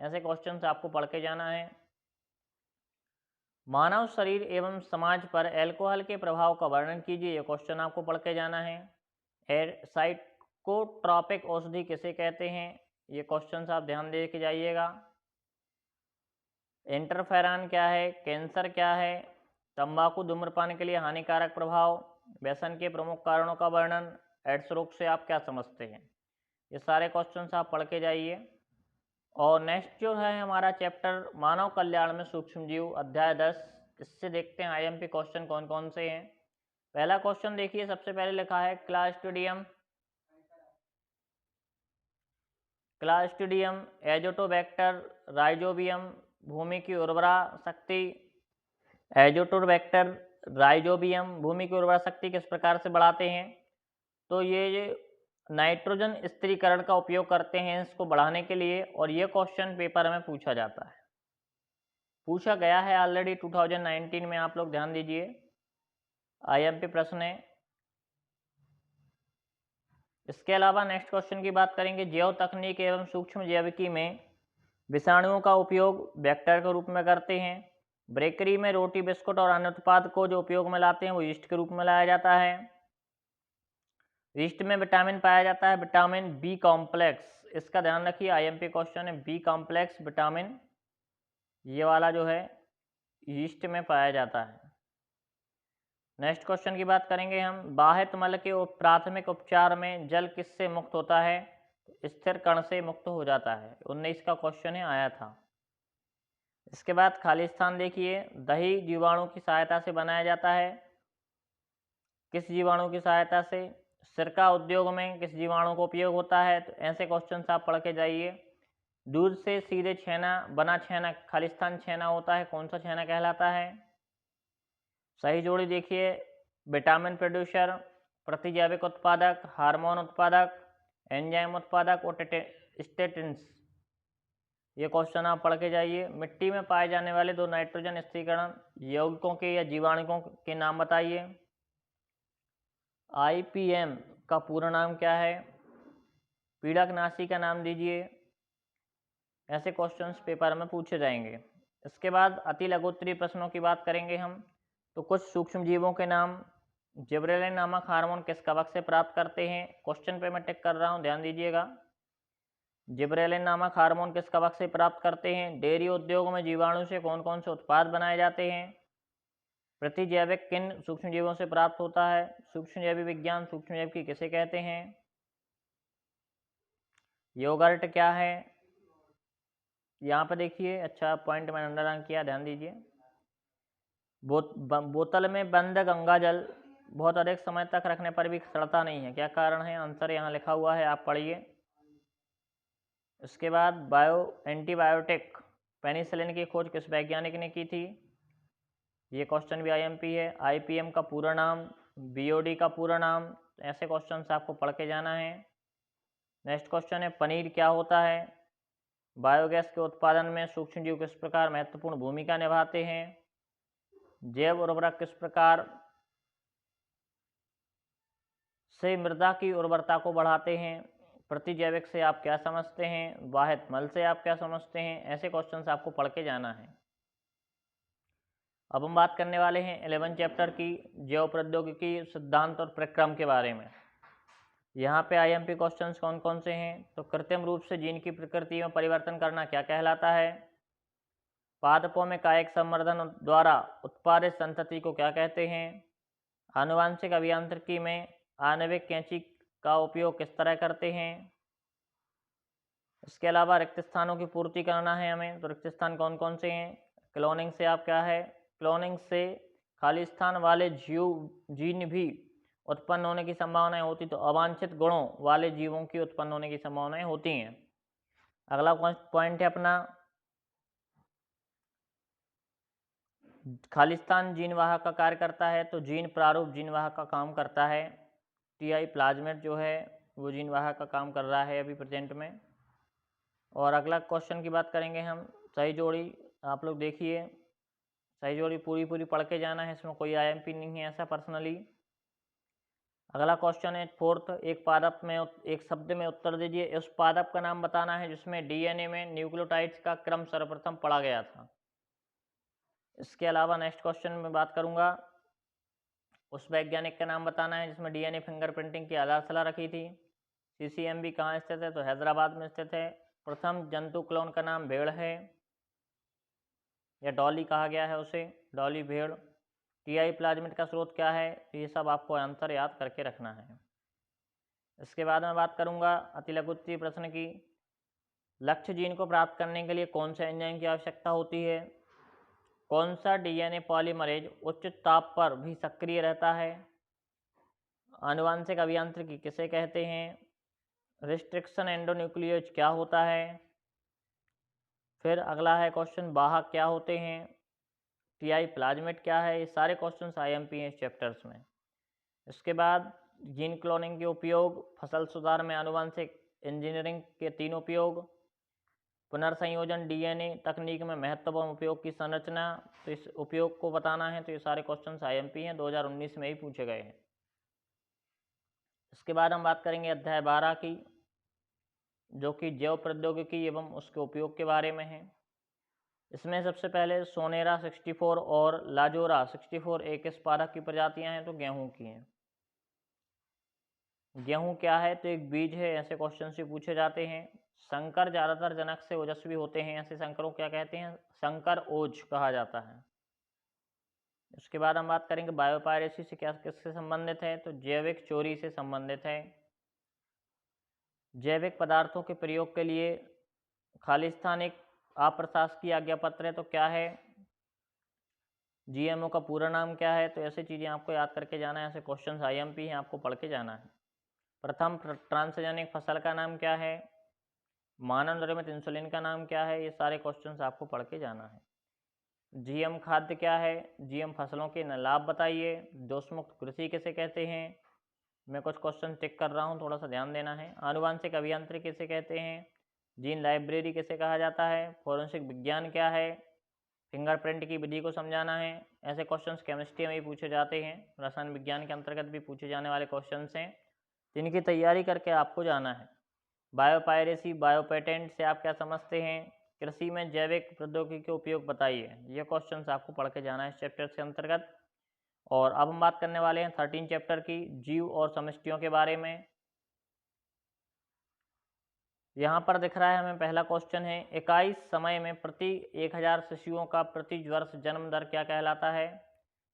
ऐसे क्वेश्चंस आपको पढ़ के जाना है। मानव शरीर एवं समाज पर अल्कोहल के प्रभाव का वर्णन कीजिए। ये क्वेश्चन आपको पढ़ के जाना है। साइकोट्रॉपिक औषधि किसे कहते हैं? ये क्वेश्चन आप ध्यान दे के जाइएगा। इंटरफेरॉन क्या है? कैंसर क्या है? तंबाकू धूम्रपान के लिए हानिकारक प्रभाव, व्यसन के प्रमुख कारणों का वर्णन, एड्स रोग से आप क्या समझते हैं? ये सारे क्वेश्चन आप पढ़ के जाइए। और नेक्स्ट जो है हमारा चैप्टर मानव कल्याण में सूक्ष्म जीव, अध्याय 10। इससे देखते हैं आईएमपी क्वेश्चन कौन कौन से हैं। पहला क्वेश्चन देखिए, सबसे पहले लिखा है क्लास्ट्रीडियम, एजोटोबैक्टर, राइजोबियम भूमि की उर्वरा शक्ति, एजोटोबैक्टर, राइजोबियम भूमि की उर्वरा शक्ति किस प्रकार से बढ़ाते हैं? तो ये नाइट्रोजन स्थिरीकरण का उपयोग करते हैं इसको बढ़ाने के लिए, और ये क्वेश्चन पेपर में पूछा जाता है, पूछा गया है ऑलरेडी 2019 में। आप लोग ध्यान दीजिए, आईएमपी प्रश्न है। इसके अलावा नेक्स्ट क्वेश्चन की बात करेंगे, जैव तकनीक एवं सूक्ष्म जैविकी में विषाणुओं का उपयोग वेक्टर के रूप में करते हैं। बेकरी में रोटी, बिस्कुट और अन्य उत्पाद को जो उपयोग में लाते हैं वो यीस्ट के रूप में लाया जाता है। यीस्ट में विटामिन पाया जाता है, विटामिन बी कॉम्प्लेक्स। इसका ध्यान रखिए, आईएमपी क्वेश्चन है, बी कॉम्प्लेक्स विटामिन ये वाला जो है यीस्ट में पाया जाता है। नेक्स्ट क्वेश्चन की बात करेंगे हम, बाह्य मल के प्राथमिक उपचार में जल किससे मुक्त होता है? स्थिर कण से मुक्त हो जाता है। 19 का क्वेश्चन है, आया था। इसके बाद खालिस्तान देखिए, दही जीवाणु की सहायता से बनाया जाता है। किस जीवाणु की सहायता से? सिरका उद्योग में किस जीवाणु का उपयोग होता है? तो ऐसे क्वेश्चन आप पढ़ के जाइए। दूध से सीधे छेना बना छेना खालिस्तान छेना होता है, कौन सा छेना कहलाता है? सही जोड़ी देखिए, विटामिन प्रोड्यूसर, प्रतिजैविक उत्पादक, हार्मोन उत्पादक, एंजाइम उत्पादक और स्टेटिन्स। ये क्वेश्चन आप पढ़ के जाइए। मिट्टी में पाए जाने वाले दो नाइट्रोजन स्थिरीकरण यौगिकों के या जीवाणुओं के नाम बताइए। आईपीएम का पूरा नाम क्या है? पीड़कनाशी का नाम दीजिए। ऐसे क्वेश्चंस पेपर में पूछे जाएंगे। इसके बाद अति लघुत्तरीय प्रश्नों की बात करेंगे हम। तो कुछ सूक्ष्म जीवों के नाम, जिब्रेलिन नामक हार्मोन किस कवक से प्राप्त करते हैं? क्वेश्चन पे मैं टिक कर रहा हूं, ध्यान दीजिएगा। जिब्रेलिन नामक हार्मोन किस कवक से प्राप्त करते हैं? डेयरी उद्योग में जीवाणु से कौन कौन से उत्पाद बनाए जाते हैं? प्रतिजैविक किन सूक्ष्म जीवों से प्राप्त होता है? सूक्ष्म जैविक विज्ञान सूक्ष्म जैविकी किसे कहते हैं? योगर्ट क्या है? यहाँ पर देखिए, अच्छा पॉइंट मैंने अंडरलाइन किया, ध्यान दीजिए। बोतल में बंद गंगा जल बहुत अधिक समय तक रखने पर भी सड़ता नहीं है, क्या कारण है? आंसर यहाँ लिखा हुआ है, आप पढ़िए। इसके बाद एंटीबायोटिक पेनिसिलिन की खोज किस वैज्ञानिक ने की थी? ये क्वेश्चन भी आईएमपी है। आईपीएम का पूरा नाम, बीओडी का पूरा नाम, ऐसे क्वेश्चन आपको पढ़ के जाना है। नेक्स्ट क्वेश्चन है, पनीर क्या होता है? बायोगैस के उत्पादन में सूक्ष्म जीव किस प्रकार महत्वपूर्ण भूमिका निभाते हैं? जैव उर्वरक किस प्रकार से मृदा की उर्वरता को बढ़ाते हैं? प्रतिजैविक से आप क्या समझते हैं? वाहित मल से आप क्या समझते हैं? ऐसे क्वेश्चंस आपको पढ़ के जाना है। अब हम बात करने वाले हैं 11 चैप्टर की जैव प्रौद्योगिकी सिद्धांत और प्रक्रम के बारे में। यहाँ पे आईएमपी क्वेश्चंस कौन कौन से हैं? तो कृत्रिम रूप से जीन की प्रकृति में परिवर्तन करना क्या कहलाता है? पादपों में कायिक संवर्धन द्वारा उत्पादित संतति को क्या कहते हैं? आनुवांशिक अभियांत्रिकी में आणविक कैंची का उपयोग किस तरह करते हैं? इसके अलावा रिक्त स्थानों की पूर्ति करना है हमें, तो रिक्त स्थान कौन कौन से हैं? क्लोनिंग से आप क्या है? क्लोनिंग से खाली स्थान वाले जीन भी उत्पन्न होने की संभावनाएं होती, तो अवांछित गुणों वाले जीवों की उत्पन्न होने की संभावनाएं होती हैं। अगला पॉइंट है अपना, खालिस्तान जीन वाहक का कार्य करता है, तो जीन प्रारूप जीन वाहक का काम करता है। टीआई प्लाज्मेट जो है वो जीन वाहक का काम कर रहा है अभी प्रेजेंट में। और अगला क्वेश्चन की बात करेंगे हम, सही जोड़ी। आप लोग देखिए, सही जोड़ी पूरी पढ़ के जाना है, इसमें कोई आईएमपी नहीं है ऐसा पर्सनली। अगला क्वेश्चन है फोर्थ, एक पादप में एक शब्द में उत्तर दीजिए। उस पादप का नाम बताना है जिसमें डीएनए में न्यूक्लियोटाइड्स का क्रम सर्वप्रथम पढ़ा गया था। इसके अलावा नेक्स्ट क्वेश्चन में बात करूंगा, उस वैज्ञानिक का नाम बताना है जिसमें डीएनए फिंगरप्रिंटिंग की आधारशिला रखी थी। सीसीएमबी कहाँ स्थित है, तो हैदराबाद में स्थित है। प्रथम जंतु क्लोन का नाम भेड़ है, या डॉली कहा गया है उसे, डॉली भेड़। टीआई प्लाज्मिड का स्रोत क्या है, तो ये सब आपको आंसर याद करके रखना है। इसके बाद मैं बात करूंगा अति लघुत्तरीय प्रश्न की, लक्ष्य जीन को प्राप्त करने के लिए कौन से एंजाइम की आवश्यकता होती है, कौन सा डीएनए पॉलीमरेज उच्च ताप पर भी सक्रिय रहता है, आनुवांशिक अभियांत्रिकी किसे कहते हैं, रिस्ट्रिक्शन एंडोन्यूक्लियोज क्या होता है, फिर अगला है क्वेश्चन वाहक क्या होते हैं, टीआई प्लाज्मिड क्या है। ये सारे क्वेश्चन आईएमपी हैं इस चैप्टर्स में। इसके बाद जीन क्लोनिंग के उपयोग, फसल सुधार में आनुवांशिक इंजीनियरिंग के 3 उपयोग, पुनर्संयोजन डीएनए तकनीक में महत्वपूर्ण उपयोग की संरचना, तो इस उपयोग को बताना है। तो ये सारे क्वेश्चन आईएमपी हैं, 2019 में ही पूछे गए हैं। इसके बाद हम बात करेंगे अध्याय 12 की, जो कि जैव प्रौद्योगिकी एवं उसके उपयोग के बारे में है। इसमें सबसे पहले सोनेरा 64 और लाजोरा 64 एक इस पादप की प्रजातियां हैं, तो गेहूं की हैं। गेहूं क्या है, तो एक बीज है, ऐसे क्वेश्चन से पूछे जाते हैं। संकर ज़्यादातर जनक से ओजस्वी होते हैं, ऐसे संकरों क्या कहते हैं, संकर ओज कहा जाता है। उसके बाद हम बात करेंगे बायोपायरेसी से क्या किससे संबंधित है, तो जैविक चोरी से संबंधित है। जैविक पदार्थों के प्रयोग के लिए खालिस्तान एक अप्रशासकीय आज्ञा पत्र है, तो क्या है, जीएमओ का पूरा नाम क्या है, तो ऐसी चीज़ें आपको याद करके जाना है, ऐसे क्वेश्चन आईएमपी हैं, आपको पढ़ के जाना है। प्रथम ट्रांसजेनिक फसल का नाम क्या है, मानव निर्मित इंसुलिन का नाम क्या है, ये सारे क्वेश्चंस आपको पढ़ के जाना है। जीएम खाद्य क्या है, जीएम फसलों के लाभ बताइए, दोषमुक्त कृषि किसे कहते हैं, मैं कुछ क्वेश्चन टिक कर रहा हूँ, थोड़ा सा ध्यान देना है। आनुवांशिक अभियांत्रिकी किसे कहते हैं, जीन लाइब्रेरी किसे कहा जाता है, फोरेंसिक विज्ञान क्या है, फिंगरप्रिंट की विधि को समझाना है। ऐसे क्वेश्चंस केमिस्ट्री में भी पूछे जाते हैं, रसायन विज्ञान के अंतर्गत भी पूछे जाने वाले क्वेश्चंस हैं, जिनकी तैयारी करके आपको जाना है। बायोपायरेसी, बायोपेटेंट से आप क्या समझते हैं, कृषि में जैविक प्रौद्योगिकी के उपयोग बताइए, ये क्वेश्चंस आपको पढ़ के जाना है इस चैप्टर के अंतर्गत। और अब हम बात करने वाले हैं 13 चैप्टर की, जीव और समष्टियों के बारे में। यहाँ पर दिख रहा है हमें पहला क्वेश्चन है, इकाई समय में प्रति 1000 शिशुओं का प्रति वर्ष जन्म दर क्या कहलाता है,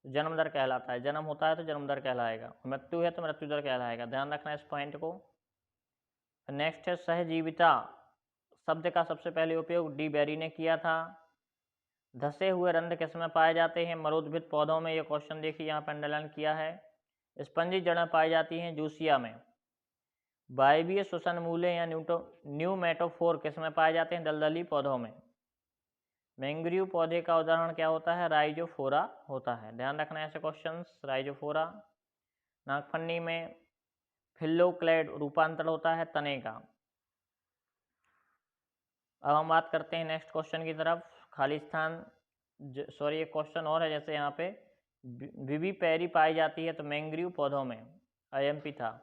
जन्म दर कहलाता है, जन्म होता है तो जन्म दर कहलाएगा, मृत्यु है तो मृत्यु दर कहलाएगा, ध्यान रखना इस पॉइंट को। नेक्स्ट है सहजीविता शब्द का सबसे पहले उपयोग डी बेरी ने किया था। धसे हुए रंध्र किसमें पाए जाते हैं, मरोद्भिद पौधों में, ये क्वेश्चन देखिए यहाँ पर अंडरलाइन किया है। स्पंजी जड़ें पाई जाती हैं जूसिया में। वायवीय श्वसन मूले या न्यूमेटोफोर किसमें पाए जाते हैं, दलदली पौधों में। मैंग्रीव पौधे का उदाहरण क्या होता है, राइजोफोरा होता है, ध्यान रखना ऐसे क्वेश्चंस, राइजोफोरा। नागफनी में फिल्लोक्लेड रूपांतर होता है तने का। अब हम बात करते हैं नेक्स्ट क्वेश्चन की तरफ, खालिस्तान सॉरी एक क्वेश्चन और है, जैसे यहाँ पे विविपेरी पाई जाती है, तो मैंग्रीव पौधों में, आईएमपी था।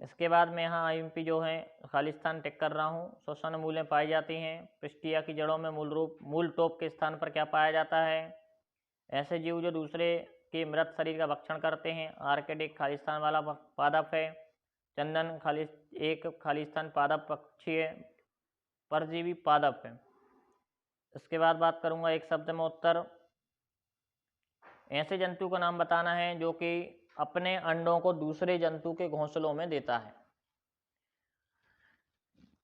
इसके बाद में यहाँ आईएमपी जो है खालिस्तान टिक कर रहा हूँ। श्वसन मूलें पाई जाती हैं, पृष्ठीय की जड़ों में मूल टोप के स्थान पर क्या पाया जाता है, ऐसे जीव जो दूसरे के मृत शरीर का भक्षण करते हैं। आर्किडिक खालिस्तान वाला पादप है। चंदन एक खालिस्तान पादप पक्षी है, परजीवी पादप है। इसके बाद बात करूंगा एक शब्द में उत्तर, ऐसे जंतु का नाम बताना है जो कि अपने अंडों को दूसरे जंतु के घोंसलों में देता है।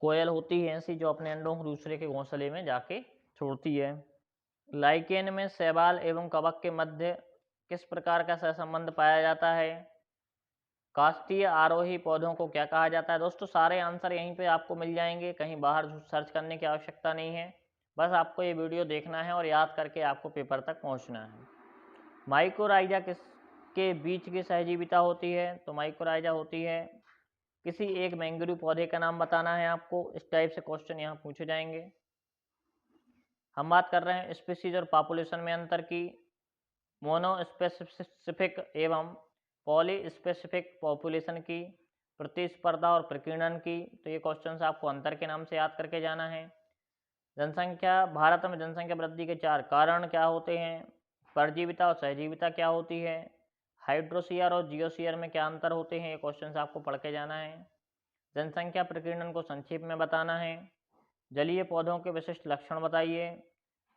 कोयल होती है ऐसी जो अपने अंडों को दूसरे के घोंसले में जाके छोड़ती है। लाइकेन में शैवाल एवं कवक के मध्य किस प्रकार का सहसंबंध पाया जाता है, काष्ठीय आरोही पौधों को क्या कहा जाता है। दोस्तों सारे आंसर यहीं पे आपको मिल जाएंगे, कहीं बाहर सर्च करने की आवश्यकता नहीं है, बस आपको ये वीडियो देखना है और याद करके आपको पेपर तक पहुंचना है। माइकोराइजा किसके बीच की सहजीविता होती है, तो माइकोराइजा होती है किसी एक मैंग्रीव पौधे का नाम बताना है आपको। इस टाइप से क्वेश्चन यहाँ पूछे जाएंगे। हम बात कर रहे हैं स्पीसीज और पॉपुलेशन में अंतर की, मोनोस्पेसिफिक एवं पॉलीस्पेसिफिक पॉपुलेशन की, प्रतिस्पर्धा और प्रकीर्णन की। तो ये क्वेश्चंस आपको अंतर के नाम से याद करके जाना है। जनसंख्या, भारत में जनसंख्या वृद्धि के 4 कारण क्या होते हैं, परजीविता और सहजीविता क्या होती है, हाइड्रोस्फीयर और जियोस्फीयर में क्या अंतर होते हैं, ये क्वेश्चन आपको पढ़ के जाना है। जनसंख्या प्रकीर्णन को संक्षेप में बताना है। जलीय पौधों के विशिष्ट लक्षण बताइए।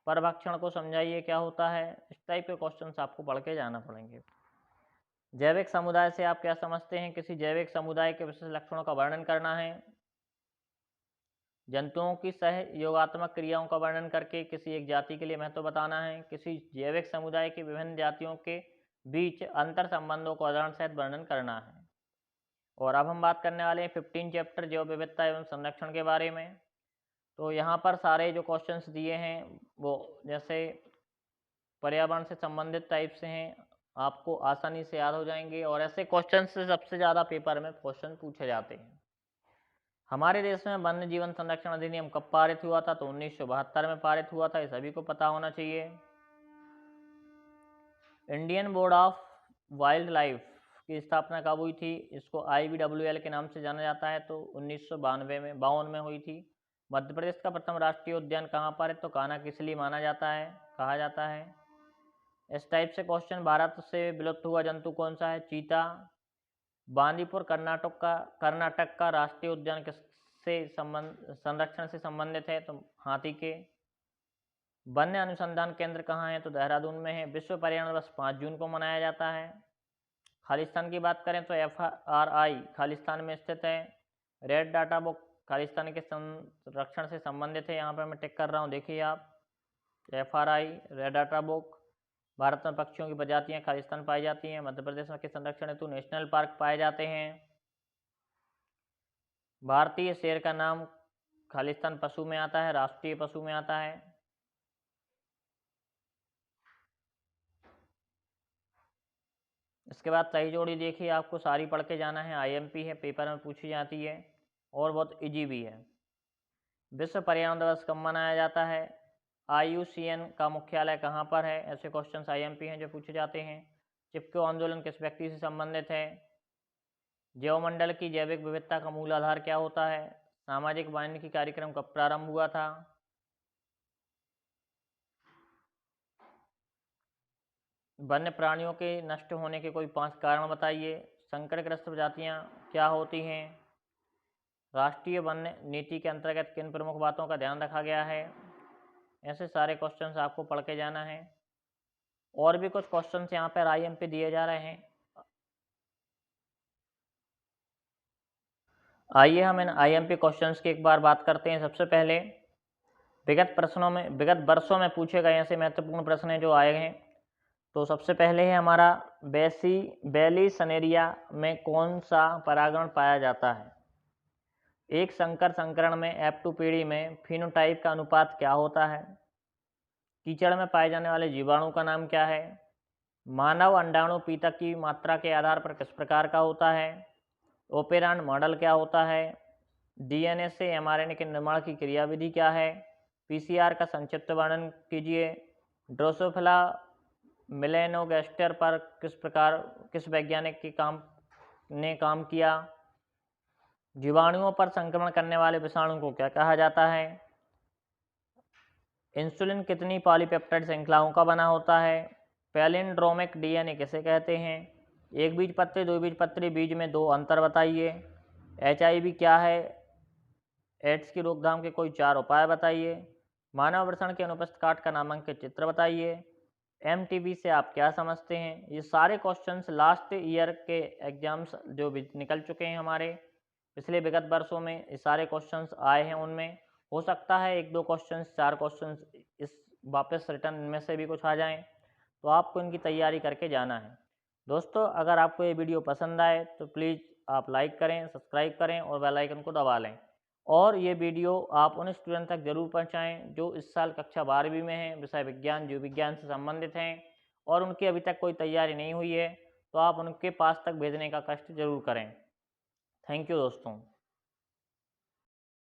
परभक्षण को समझाइए क्या होता है। इस टाइप के क्वेश्चन आपको पढ़ के जाना पड़ेंगे। जैविक समुदाय से आप क्या समझते हैं, किसी जैविक समुदाय के विशिष्ट लक्षणों का वर्णन करना है। जंतुओं की सहयोगात्मक क्रियाओं का वर्णन करके किसी एक जाति के लिए महत्व बताना है। किसी जैविक समुदाय की विभिन्न जातियों के बीच अंतर संबंधों को उदाहरण सहित वर्णन करना है। और अब हम बात करने वाले हैं 15 चैप्टर जैव विविधता एवं संरक्षण के बारे में। तो यहाँ पर सारे जो क्वेश्चंस दिए हैं वो जैसे पर्यावरण से संबंधित टाइप से हैं, आपको आसानी से याद हो जाएंगे। और ऐसे क्वेश्चन से सबसे ज़्यादा पेपर में क्वेश्चन पूछे जाते हैं। हमारे देश में वन्य जीवन संरक्षण अधिनियम कब पारित हुआ था, तो 1972 में पारित हुआ था, ये सभी को पता होना चाहिए। Indian board of wild life की स्थापना कब हुई थी, इसको IBWL के नाम से जाना जाता है, तो 1952 में हुई थी। मध्य प्रदेश का प्रथम राष्ट्रीय उद्यान कहाँ पर है, तो कान्हा किसली माना जाता है, कहा जाता है। इस टाइप से क्वेश्चन, भारत से विलुप्त हुआ जंतु कौन सा है, चीता। बांदीपुर कर्नाटक का राष्ट्रीय उद्यान किससे संरक्षण से संबंधित है, तो हाथी के। वन्य अनुसंधान केंद्र कहाँ है, तो देहरादून में है। विश्व पर्यावरण दिवस 5 जून को मनाया जाता है। खालिस्तान की बात करें तो FRI खालिस्तान में स्थित है। रेड डाटा बुक खालिस्तान के संरक्षण से संबंधित है, यहाँ पर मैं टिक कर रहा हूँ, देखिए आप। FRI red data book. Bharat में पक्षियों की प्रजातियां खालिस्तान पाई जाती हैं। मध्य प्रदेश में के संरक्षण हेतु नेशनल पार्क पाए जाते हैं। भारतीय शेर का नाम खालिस्तान पशु में आता है, राष्ट्रीय पशु में आता है। इसके बाद सही जोड़ी देखिए, आपको सारी पढ़ के जाना है, IMP है, पेपर में पूछी जाती है और बहुत इजी भी है। विश्व पर्यावरण दिवस कब मनाया जाता है, IUCN का मुख्यालय कहाँ पर है, ऐसे क्वेश्चंस IMP हैं जो पूछे जाते हैं। चिपको आंदोलन किस व्यक्ति से संबंधित है। जैवमंडल की जैविक विविधता का मूल आधार क्या होता है। सामाजिक वानिकी कार्यक्रम कब प्रारंभ हुआ था। वन्य प्राणियों के नष्ट होने के कोई 5 कारण बताइए। संकटग्रस्त प्रजातियां क्या होती हैं। राष्ट्रीय वन्य नीति के अंतर्गत किन प्रमुख बातों का ध्यान रखा गया है। ऐसे सारे क्वेश्चंस आपको पढ़ के जाना है। और भी कुछ क्वेश्चंस यहाँ पर IMP दिए जा रहे हैं, आइए हम इन IMP क्वेश्चंस की एक बार बात करते हैं। सबसे पहले विगत वर्षों में पूछे गए ऐसे महत्वपूर्ण प्रश्न जो आए हैं। तो सबसे पहले है हमारा बेलीसनेरिया में कौन सा परागण पाया जाता है। एक संकर संकरण में F2 पीढ़ी में फिनोटाइप का अनुपात क्या होता है। कीचड़ में पाए जाने वाले जीवाणु का नाम क्या है। मानव अंडाणु पीतक की मात्रा के आधार पर किस प्रकार का होता है। ओपेरांड मॉडल क्या होता है। DNA से mRNA के निर्माण की क्रियाविधि क्या है। PCR का संक्षिप्त वर्णन कीजिए। ड्रोसोफिला मेलेनोगैस्टर पर किस वैज्ञानिक के ने काम किया। जीवाणुओं पर संक्रमण करने वाले विषाणु को क्या कहा जाता है। इंसुलिन कितनी पॉलीपेप्टाइड श्रृंखलाओं का बना होता है। पैलिंड्रोमिक DNA किसे कहते हैं। एक बीजपत्री, दो बीजपत्री बीज में 2 अंतर बताइए। HIV क्या है। एड्स की रोकथाम के कोई 4 उपाय बताइए। मानव वृषण के अनुपस्थित काट का नामांकित चित्र बताइए। MTV से आप क्या समझते हैं। ये सारे क्वेश्चंस लास्ट ईयर के एग्जाम्स जो भी निकल चुके हैं हमारे पिछले विगत वर्षों में, ये सारे क्वेश्चंस आए हैं। उनमें हो सकता है 1-2 क्वेश्चंस, 4 क्वेश्चंस इस वापस रिटर्न में से भी कुछ आ जाएं, तो आपको इनकी तैयारी करके जाना है। दोस्तों, अगर आपको ये वीडियो पसंद आए तो प्लीज़ आप लाइक करें, सब्सक्राइब करें और बेल आइकन को दबा लें। और ये वीडियो आप उन स्टूडेंट तक जरूर पहुँचाएँ जो इस साल कक्षा 12वीं में हैं, विषय विज्ञान, जीव विज्ञान से संबंधित हैं और उनकी अभी तक कोई तैयारी नहीं हुई है, तो आप उनके पास तक भेजने का कष्ट जरूर करें। थैंक यू दोस्तों।